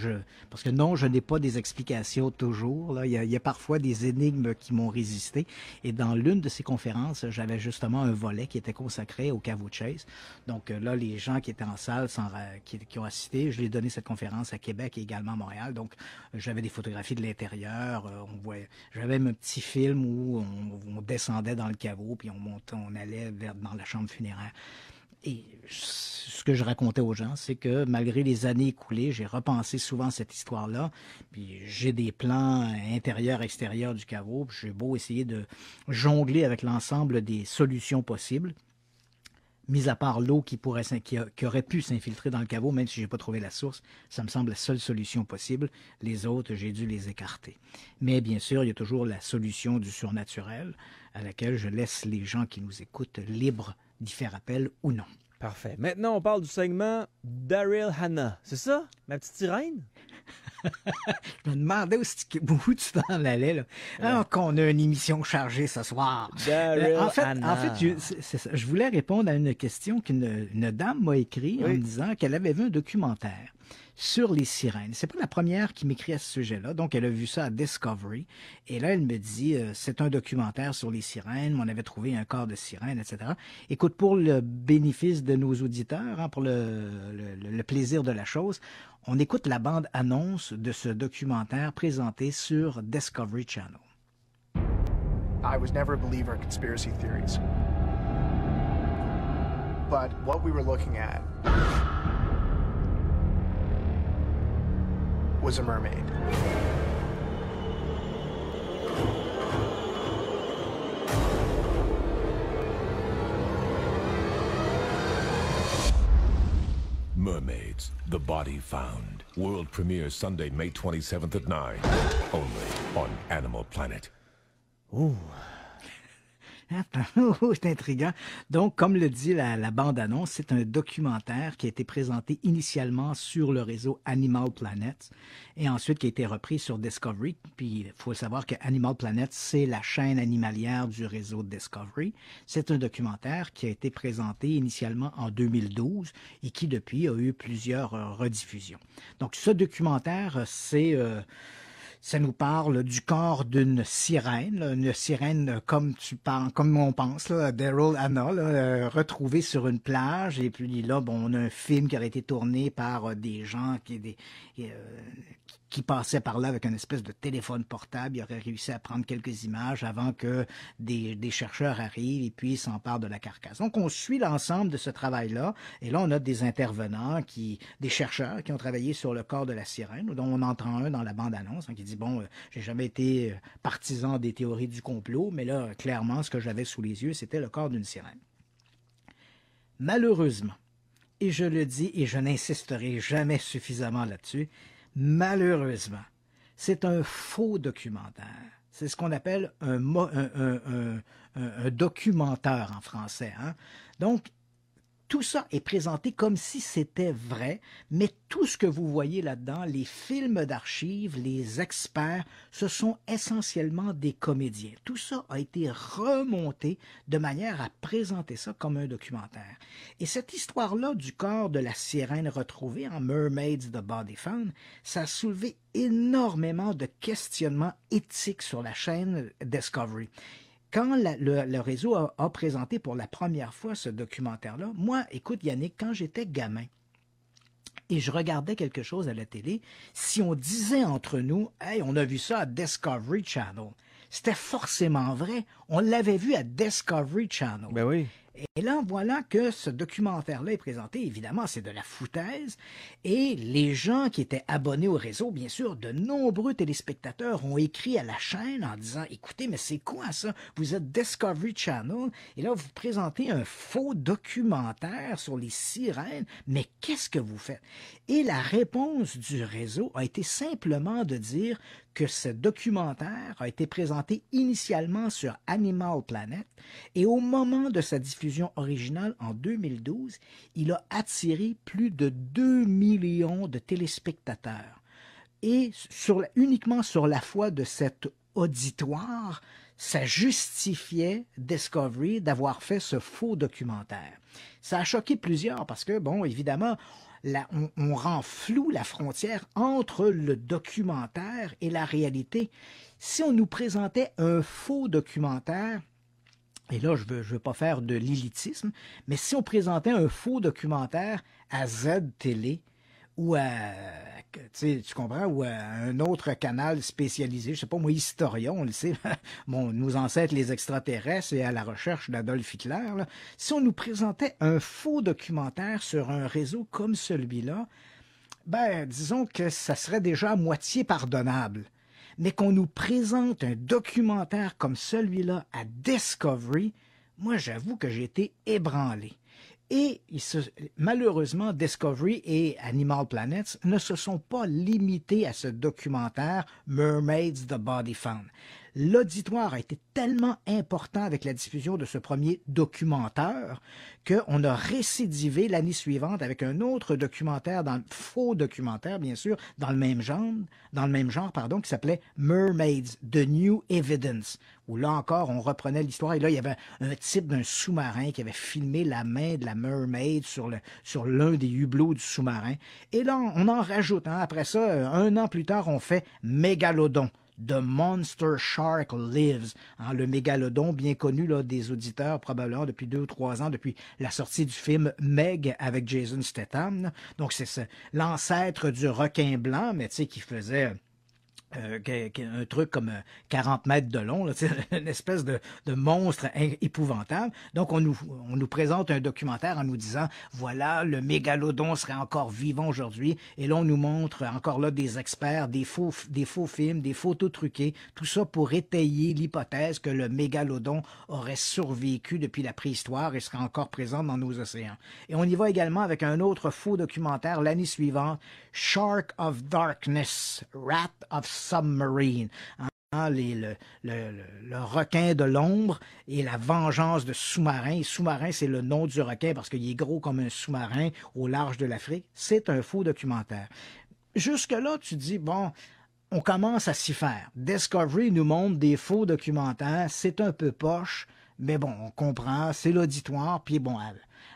parce que non, je n'ai pas des explications toujours. Là. Il y a parfois des énigmes qui m'ont résisté. Et dans l'une de ces conférences, j'avais justement un volet qui était consacré au caveau Chase. Donc là, les gens qui étaient en salle, qui ont assisté, je l'ai donné cette conférence à Québec et également à Montréal. Donc, j'avais des photographies de l'intérieur. J'avais même un petit film où on descendait dans le caveau, puis on allait dans la chambre funéraire. Et ce que je racontais aux gens, c'est que malgré les années écoulées, j'ai repensé souvent à cette histoire-là. Puis j'ai des plans intérieurs, extérieurs du caveau. Puis j'ai beau essayer de jongler avec l'ensemble des solutions possibles. mis à part l'eau qui aurait pu s'infiltrer dans le caveau, même si je n'ai pas trouvé la source, ça me semble la seule solution possible. Les autres, j'ai dû les écarter. Mais bien sûr, il y a toujours la solution du surnaturel, à laquelle je laisse les gens qui nous écoutent libres d'y faire appel ou non. Parfait. Maintenant, on parle du segment Daryl Hannah. C'est ça, ma petite sirène? Je me demandais où tu t'en allais, là. Alors qu'on a une émission chargée ce soir. En fait, c'est ça. Je voulais répondre à une question qu'une dame m'a écrit en me disant qu'elle avait vu un documentaire sur les sirènes. C'est pas la première qui m'écrit à ce sujet-là. Donc, elle a vu ça à Discovery. Et là, elle me dit, c'est un documentaire sur les sirènes. On avait trouvé un corps de sirène, etc. Écoute, pour le bénéfice de nos auditeurs, pour le plaisir de la chose, on écoute la bande-annonce de ce documentaire présenté sur Discovery Channel. I was never a believer in conspiracy theories. But what we were looking at was a mermaid. Mermaids, The Body Found. World premiere Sunday, May 27th at 9. Only on Animal Planet. Ouh! C'est intriguant. Donc, comme le dit la bande-annonce, c'est un documentaire qui a été présenté initialement sur le réseau Animal Planet et ensuite qui a été repris sur Discovery. Puis, il faut savoir que Animal Planet, c'est la chaîne animalière du réseau Discovery. C'est un documentaire qui a été présenté initialement en 2012 et qui, depuis, a eu plusieurs rediffusions. Donc, ce documentaire, ça nous parle du corps d'une sirène, une sirène comme on pense, là, Daryl Hannah, retrouvée sur une plage. Et puis là, on a un film qui aurait été tourné par des gens qui passaient par là avec une espèce de téléphone portable. Ils auraient réussi à prendre quelques images avant que des chercheurs arrivent et puis s'emparent de la carcasse. Donc, on suit l'ensemble de ce travail-là. Et là, on a des intervenants, des chercheurs qui ont travaillé sur le corps de la sirène, dont on entend un dans la bande-annonce, qui dit, j'ai jamais été partisan des théories du complot, mais là, clairement, ce que j'avais sous les yeux, c'était le corps d'une sirène. Malheureusement, et je le dis et je n'insisterai jamais suffisamment là-dessus, malheureusement, c'est un faux documentaire. C'est ce qu'on appelle un documentaire en français. Donc, tout ça est présenté comme si c'était vrai, mais tout ce que vous voyez là-dedans, les films d'archives, les experts, ce sont essentiellement des comédiens. Tout ça a été remonté de manière à présenter ça comme un documentaire. Et cette histoire-là du corps de la sirène retrouvée en Mermaids, The Body Found, ça a soulevé énormément de questionnements éthiques sur la chaîne Discovery. Quand le réseau a présenté pour la première fois ce documentaire-là, moi, écoute Yannick, quand j'étais gamin et je regardais quelque chose à la télé, si on disait entre nous « Hey, on a vu ça à Discovery Channel », c'était forcément vrai. On l'avait vu à Discovery Channel. Ben oui. Et là, voilà que ce documentaire-là est présenté. Évidemment, c'est de la foutaise. Et les gens qui étaient abonnés au réseau, bien sûr, de nombreux téléspectateurs ont écrit à la chaîne en disant « Écoutez, mais c'est quoi ça? Vous êtes Discovery Channel et là, vous présentez un faux documentaire sur les sirènes. Mais qu'est-ce que vous faites? » Et la réponse du réseau a été simplement de dire que ce documentaire a été présenté initialement sur Animal Planet et au moment de sa diffusion originale en 2012, il a attiré plus de 2 millions de téléspectateurs. Et uniquement sur la foi de cet auditoire, ça justifiait Discovery d'avoir fait ce faux documentaire. Ça a choqué plusieurs parce que, évidemment, on rend floue la frontière entre le documentaire et la réalité. Si on nous présentait un faux documentaire, et là, je veux pas faire de l'élitisme, mais si on présentait un faux documentaire à Z-Télé ou à, tu comprends, ou à un autre canal spécialisé, je sais pas moi, Historia, on le sait, nos ancêtres les extraterrestres et à la recherche d'Adolf Hitler, là. Si on nous présentait un faux documentaire sur un réseau comme celui-là, disons que ça serait déjà à moitié pardonnable. Mais qu'on nous présente un documentaire comme celui-là à Discovery, moi, j'avoue que j'ai été ébranlé. Et malheureusement, Discovery et Animal Planet ne se sont pas limités à ce documentaire Mermaids, The Body Found. L'auditoire a été tellement important avec la diffusion de ce premier documentaire qu'on a récidivé l'année suivante avec un autre documentaire, faux documentaire bien sûr, dans le même genre, qui s'appelait Mermaids, The New Evidence, où là encore on reprenait l'histoire et là il y avait un type d'un sous-marin qui avait filmé la main de la mermaid sur l'un des hublots du sous-marin. Et là on en rajoute, après ça, 1 an plus tard on fait Mégalodon. The Monster Shark Lives, le mégalodon bien connu là, des auditeurs probablement depuis 2 ou 3 ans, depuis la sortie du film Meg avec Jason Statham. Donc c'est l'ancêtre du requin blanc, mais tu sais, qui faisait un truc comme 40 mètres de long, là, une espèce de monstre épouvantable. Donc, on nous présente un documentaire en nous disant, voilà, le mégalodon serait encore vivant aujourd'hui. Et là, on nous montre encore là des experts, des faux films, des photos truquées, tout ça pour étayer l'hypothèse que le mégalodon aurait survécu depuis la préhistoire et serait encore présent dans nos océans. Et on y va également avec un autre faux documentaire l'année suivante, Shark of Darkness, Rat of Submarine, le requin de l'ombre et la vengeance de sous-marin. Et sous-marin, c'est le nom du requin parce qu'il est gros comme un sous-marin au large de l'Afrique. C'est un faux documentaire. Jusque-là, tu dis, bon, on commence à s'y faire. Discovery nous montre des faux documentaires, c'est un peu poche, mais bon, on comprend, c'est l'auditoire, puis bon,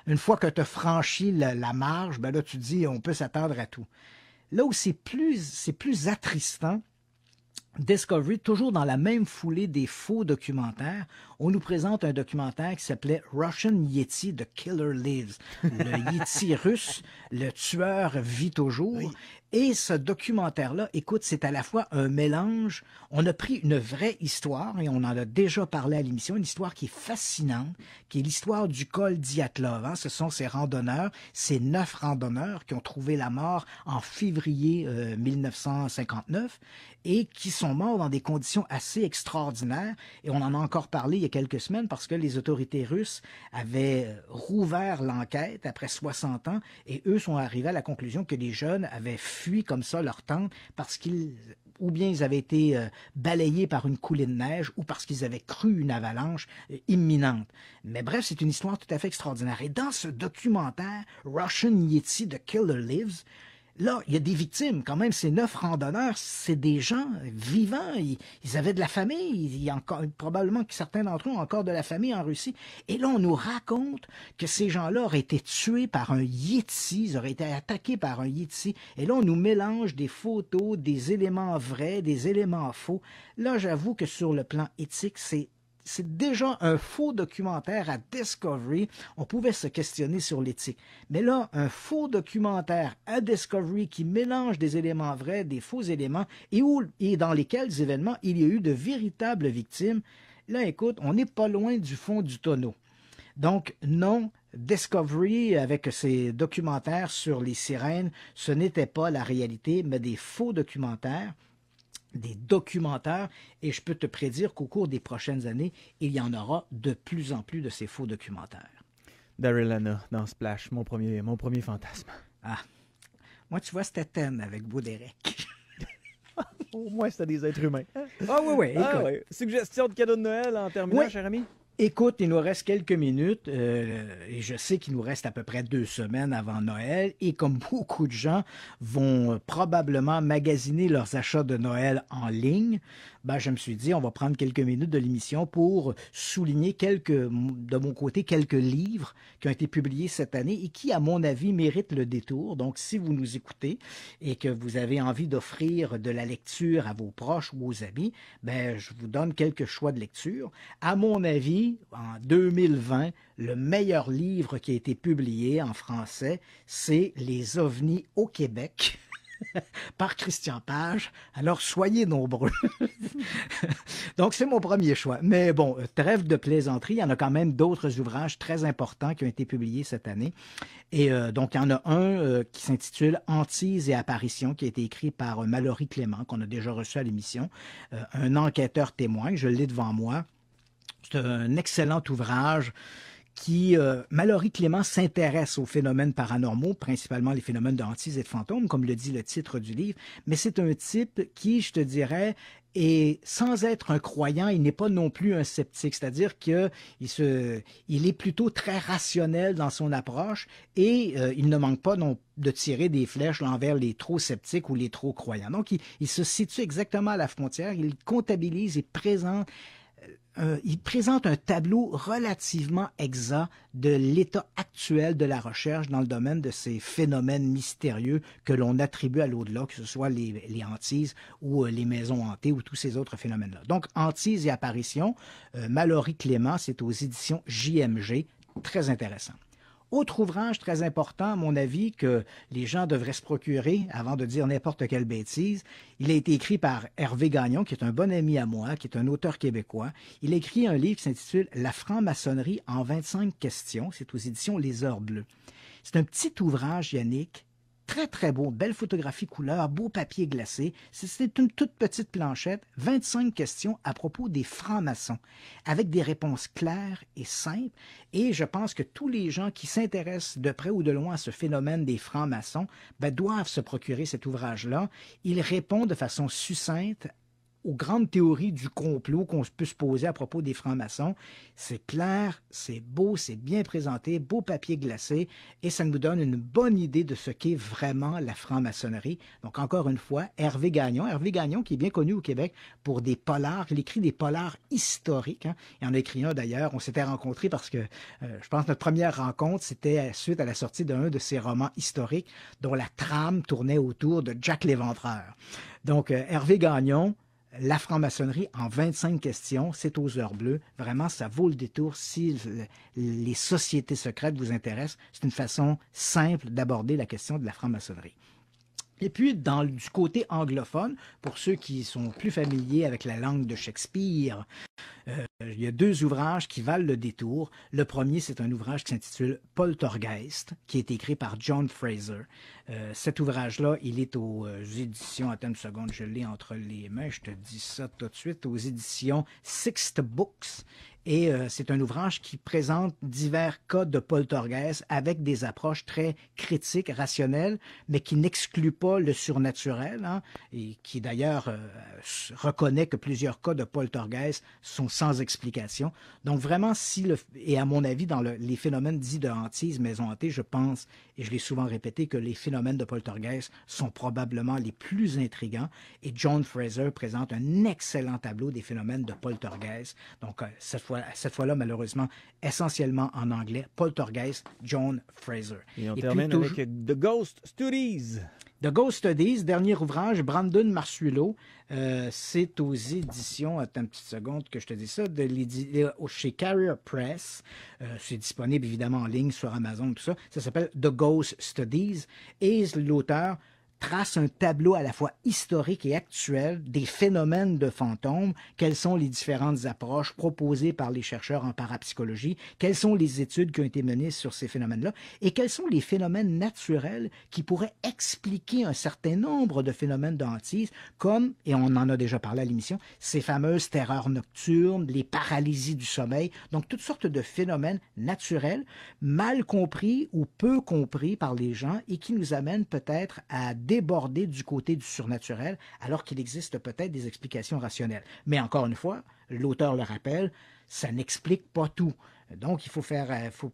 une fois que tu as franchi la marge, ben là, tu dis, on peut s'attendre à tout. Là où c'est plus attristant, Discovery, toujours dans la même foulée des faux documentaires, on nous présente un documentaire qui s'appelait Russian Yeti, The Killer Lives. Le Yeti russe, le tueur vit toujours. Oui. Et ce documentaire-là, écoute, c'est à la fois un mélange. On a pris une vraie histoire, et on en a déjà parlé à l'émission, une histoire qui est fascinante, qui est l'histoire du col Dyatlov. Ce sont ces randonneurs, ces 9 randonneurs qui ont trouvé la mort en février 1959 et qui sont morts dans des conditions assez extraordinaires. Et on en a encore parlé il y a quelques semaines parce que les autorités russes avaient rouvert l'enquête après 60 ans et eux sont arrivés à la conclusion que les jeunes avaient fui comme ça leur tente parce qu'ils ou bien ils avaient été balayés par une coulée de neige ou parce qu'ils avaient cru une avalanche imminente. Mais bref, c'est une histoire tout à fait extraordinaire. Et dans ce documentaire, Russian Yeti, The Killer Lives, là, il y a des victimes. Quand même, ces 9 randonneurs, c'est des gens vivants. Ils avaient de la famille. Il y a encore, probablement que certains d'entre eux ont encore de la famille en Russie. Et là, on nous raconte que ces gens-là auraient été tués par un Yeti. Ils auraient été attaqués par un Yeti. Et là, on nous mélange des photos, des éléments vrais, des éléments faux. Là, j'avoue que sur le plan éthique, c'est déjà un faux documentaire à Discovery. On pouvait se questionner sur l'éthique. Mais là, un faux documentaire à Discovery qui mélange des éléments vrais, des faux éléments, et dans lesquels événements il y a eu de véritables victimes. Là, écoute, on n'est pas loin du fond du tonneau. Donc, non, Discovery, avec ses documentaires sur les sirènes, ce n'était pas la réalité, mais des faux documentaires. Des documentaires, et je peux te prédire qu'au cours des prochaines années, il y en aura de plus en plus de ces faux documentaires. Daryl Hannah dans Splash, mon premier fantasme. Ah, moi tu vois, c'était Ten avec Bauderec. Au moins, c'était des êtres humains. Ah oui. Ouais. Suggestion de cadeau de Noël en terminant, cher ami? Écoute, il nous reste quelques minutes et je sais qu'il nous reste à peu près 2 semaines avant Noël et comme beaucoup de gens vont probablement magasiner leurs achats de Noël en ligne, je me suis dit on va prendre quelques minutes de l'émission pour souligner de mon côté, quelques livres qui ont été publiés cette année et qui, à mon avis, méritent le détour. Donc, si vous nous écoutez et que vous avez envie d'offrir de la lecture à vos proches ou aux amis, je vous donne quelques choix de lecture. À mon avis, en 2020, le meilleur livre qui a été publié en français, c'est Les ovnis au Québec par Christian Page. Alors, soyez nombreux. Donc, c'est mon premier choix. Mais bon, trêve de plaisanterie, il y en a quand même d'autres ouvrages très importants qui ont été publiés cette année. Et donc, il y en a un qui s'intitule « Hantises et apparitions » qui a été écrit par Mallory Clément, qu'on a déjà reçu à l'émission. Un enquêteur témoin, je l'ai devant moi. C'est un excellent ouvrage qui, Mallory Clément s'intéresse aux phénomènes paranormaux, principalement les phénomènes de hantises et de fantômes, comme le dit le titre du livre, mais c'est un type qui, je te dirais, et sans être un croyant, il n'est pas non plus un sceptique, c'est-à-dire qu'il est plutôt très rationnel dans son approche et il ne manque pas de tirer des flèches envers les trop sceptiques ou les trop croyants. Donc, il se situe exactement à la frontière, il comptabilise et présente un tableau relativement exact de l'état actuel de la recherche dans le domaine de ces phénomènes mystérieux que l'on attribue à l'au-delà, que ce soit les hantises ou les maisons hantées ou tous ces autres phénomènes-là. Donc, Hantises et apparitions, Mallory Clément, c'est aux éditions JMG, très intéressant. Autre ouvrage très important, à mon avis, que les gens devraient se procurer avant de dire n'importe quelle bêtise. Il a été écrit par Hervé Gagnon, qui est un bon ami à moi, qui est un auteur québécois. Il a écrit un livre qui s'intitule « La franc-maçonnerie en 25 questions ». C'est aux éditions Les Heures Bleues. C'est un petit ouvrage, Yannick, très, très beau, belle photographie couleur, beau papier glacé. C'est une toute petite planchette, 25 questions à propos des francs-maçons, avec des réponses claires et simples. Et je pense que tous les gens qui s'intéressent de près ou de loin à ce phénomène des francs-maçons doivent se procurer cet ouvrage-là. Il répond de façon succincte aux grandes théories du complot qu'on peut se poser à propos des francs-maçons. C'est clair, c'est beau, c'est bien présenté, beau papier glacé, et ça nous donne une bonne idée de ce qu'est vraiment la franc-maçonnerie. Donc, encore une fois, Hervé Gagnon qui est bien connu au Québec pour des polars. Il écrit des polars historiques. Hein. Il en a écrit un d'ailleurs. On s'était rencontrés parce que, je pense que notre première rencontre, c'était suite à la sortie d'un de ses romans historiques dont la trame tournait autour de Jack l'Éventreur. Donc, Hervé Gagnon, La franc-maçonnerie en 25 questions, c'est aux Heures Bleues. Vraiment, ça vaut le détour si les sociétés secrètes vous intéressent. C'est une façon simple d'aborder la question de la franc-maçonnerie. Et puis, du côté anglophone, pour ceux qui sont plus familiers avec la langue de Shakespeare, il y a deux ouvrages qui valent le détour. Le premier, c'est un ouvrage qui s'intitule Poltergeist, qui est écrit par John Fraser. Cet ouvrage-là, il est aux éditions, attends une seconde, je l'ai entre les mains, je te dis ça tout de suite, aux éditions Sixth Books. Et c'est un ouvrage qui présente divers cas de poltergeist avec des approches très critiques, rationnelles, mais qui n'excluent pas le surnaturel, hein, et qui d'ailleurs reconnaît que plusieurs cas de poltergeist sont sans explication. Donc vraiment, et à mon avis, dans les phénomènes dits de hantise, maison hantée, je pense, et je l'ai souvent répété, que les phénomènes de poltergeist sont probablement les plus intrigants. Et John Fraser présente un excellent tableau des phénomènes de poltergeist. Donc cette fois-là, malheureusement, essentiellement en anglais, Poltergeist, John Fraser. Et on termine avec The Ghost Studies. The Ghost Studies, dernier ouvrage, Brandon Marsuello. C'est aux éditions, attends une petite seconde que je te dis ça, chez Carrier Press. C'est disponible évidemment en ligne sur Amazon, tout ça. Ça s'appelle The Ghost Studies. Et l'auteur trace un tableau à la fois historique et actuel des phénomènes de fantômes, quelles sont les différentes approches proposées par les chercheurs en parapsychologie, quelles sont les études qui ont été menées sur ces phénomènes-là, et quels sont les phénomènes naturels qui pourraient expliquer un certain nombre de phénomènes de hantise, comme, et on en a déjà parlé à l'émission, ces fameuses terreurs nocturnes, les paralysies du sommeil, donc toutes sortes de phénomènes naturels, mal compris ou peu compris par les gens et qui nous amènent peut-être à déborder du côté du surnaturel, alors qu'il existe peut-être des explications rationnelles. Mais encore une fois, l'auteur le rappelle, ça n'explique pas tout. Donc, il faut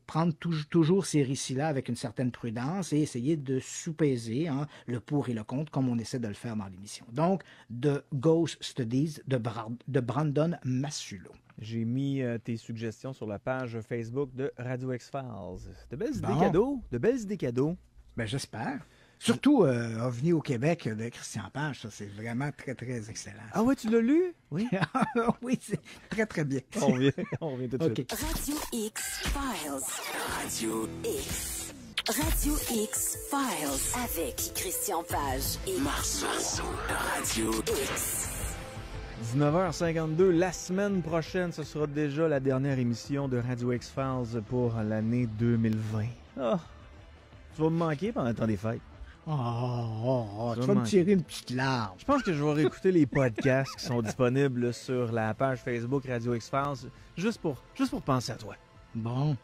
prendre toujours ces récits-là avec une certaine prudence et essayer de sous-peser le pour et le contre, comme on essaie de le faire dans l'émission. Donc, The Ghost Studies de Brandon Massulo. J'ai mis tes suggestions sur la page Facebook de Radio X-Files. De belles idées cadeaux. Ben, j'espère. Surtout OVNI au Québec de Christian Page, ça c'est vraiment très très excellent. Ah ouais, tu l'as lu? Oui. Oui, c'est très très bien. On revient tout de suite. Radio X-Files. Radio X. Radio X-Files avec Christian Page et Marceau. Radio X. 19h52, la semaine prochaine, ce sera déjà la dernière émission de Radio X-Files pour l'année 2020. Oh, tu vas me manquer pendant le temps des fêtes. Tu vas me tirer une petite larme. Je pense que je vais réécouter les podcasts qui sont disponibles sur la page Facebook Radio X-Files juste pour penser à toi. Bon.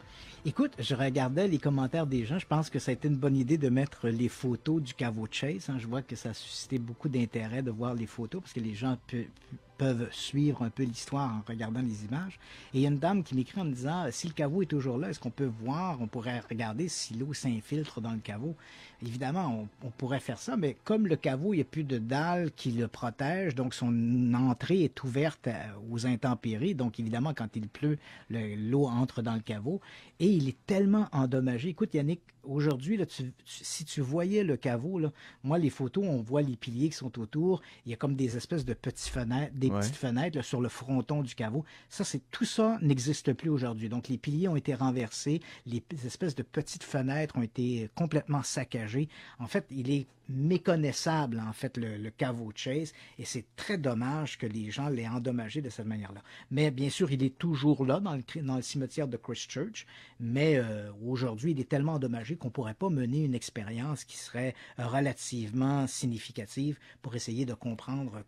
Écoute, je regardais les commentaires des gens. Je pense que ça a été une bonne idée de mettre les photos du caveau de Chase. Je vois que ça a suscité beaucoup d'intérêt de voir les photos parce que les gens peuvent suivre un peu l'histoire en regardant les images. Et il y a une dame qui m'écrit en me disant, si le caveau est toujours là, est-ce qu'on peut voir, on pourrait regarder si l'eau s'infiltre dans le caveau? Évidemment, on pourrait faire ça, mais comme le caveau, il n'y a plus de dalles qui le protègent, donc son entrée est ouverte aux intempéries. Donc évidemment, quand il pleut, l'eau entre dans le caveau et il est tellement endommagé. Écoute, Yannick, aujourd'hui, là, si tu voyais le caveau, là, moi, les photos, on voit les piliers qui sont autour. Il y a comme des espèces de petites fenêtres, petites fenêtres là, sur le fronton du caveau. Tout ça n'existe plus aujourd'hui. Donc, les piliers ont été renversés. Les espèces de petites fenêtres ont été complètement saccagées. En fait, il est méconnaissable, en fait, le caveau de Chase, et c'est très dommage que les gens l'aient endommagé de cette manière-là. Mais bien sûr, il est toujours là dans le cimetière de Christchurch, mais aujourd'hui, il est tellement endommagé qu'on ne pourrait pas mener une expérience qui serait relativement significative pour essayer de comprendre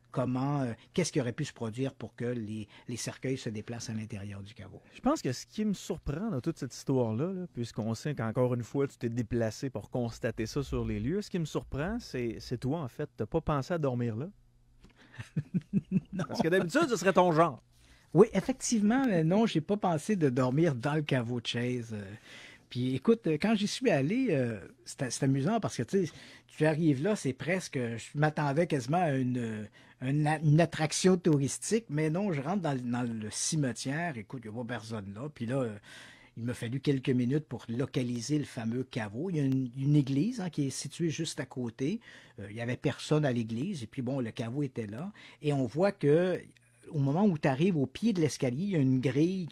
qu'est-ce qui aurait pu se produire pour que les cercueils se déplacent à l'intérieur du caveau. Je pense que ce qui me surprend dans toute cette histoire-là, puisqu'on sait qu'encore une fois, tu t'es déplacé pour constater ça sur les lieux, ce qui me surprend, c'est toi, en fait. T'as pas pensé à dormir là? Non. Parce que d'habitude, ce serait ton genre. Oui, effectivement, non, j'ai pas pensé de dormir dans le caveau de Chase. Puis écoute, quand j'y suis allé, c'est amusant parce que tu arrives là, c'est presque, je m'attendais quasiment à une attraction touristique, mais non, je rentre dans le cimetière, écoute, il n'y a pas personne là, puis là, il m'a fallu quelques minutes pour localiser le fameux caveau. Il y a une église qui est située juste à côté. Il n'y avait personne à l'église, et puis bon, le caveau était là. Et on voit que au moment où tu arrives au pied de l'escalier, il y a une grille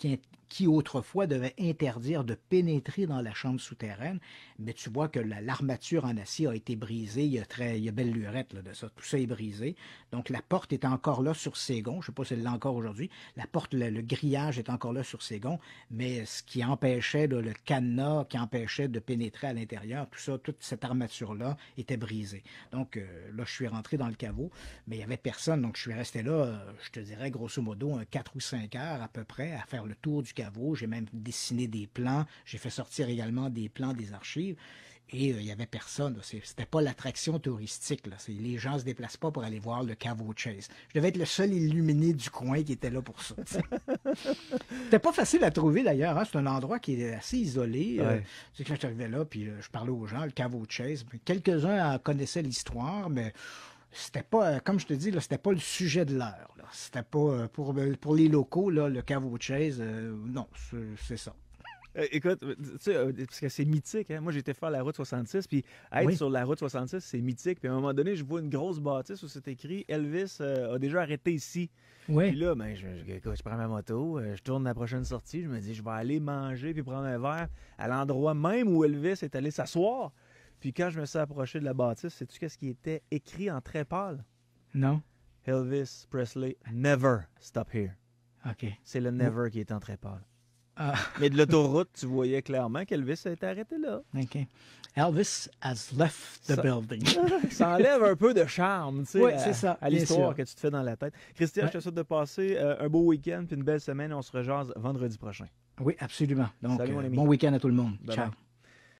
qui autrefois devait interdire de pénétrer dans la chambre souterraine, mais tu vois que l'armature en acier a été brisée, il y a belle lurette là, de ça, tout ça est brisé. Donc la porte est encore là sur ses gonds, je ne sais pas si elle l'est encore aujourd'hui, la porte, le grillage est encore là sur ses gonds, mais ce qui empêchait, le cadenas qui empêchait de pénétrer à l'intérieur, tout ça, toute cette armature-là était brisée. Donc là, je suis rentré dans le caveau, mais il n'y avait personne, donc je suis resté là, je te dirais grosso modo, 4 ou 5 heures à peu près, à faire le tour du caveau. J'ai même dessiné des plans. J'ai fait sortir également des plans des archives. Et il n'y avait personne. C'était pas l'attraction touristique. Là. Les gens ne se déplacent pas pour aller voir le caveau de Chase. Je devais être le seul illuminé du coin qui était là pour ça. C'était pas facile à trouver d'ailleurs. C'est un endroit qui est assez isolé. Ouais. Quand je suis arrivé là, puis je parlais aux gens, le caveau de Chase. Quelques-uns connaissaient l'histoire, mais c'était pas, comme je te dis, là, c'était pas le sujet de l'heure. C'était pas, pour les locaux, là, le caveau de Chase, non, c'est ça. Écoute, tu sais, parce que c'est mythique. Moi, j'ai été faire la route 66, puis être sur la route 66, c'est mythique. Puis à un moment donné, je vois une grosse bâtisse où c'est écrit « Elvis a déjà arrêté ici ». Oui. Puis là, je prends ma moto, je tourne la prochaine sortie, je me dis « Je vais aller manger puis prendre un verre à l'endroit même où Elvis est allé s'asseoir ». Puis quand je me suis approché de la bâtisse, sais-tu qu'est-ce qui était écrit en très pâle? Non. Elvis Presley, never stop here. OK. C'est le never qui est en très pâle. Ah. Mais de l'autoroute, tu voyais clairement qu'Elvis était arrêté là. OK. Elvis has left the building. Ça enlève un peu de charme, tu sais, à l'histoire que tu te fais dans la tête. Christian, je te souhaite de passer un beau week-end puis une belle semaine. On se rejase vendredi prochain. Oui, absolument. Donc, salut, mon ami. bon week-end à tout le monde. Bye Ciao. bye.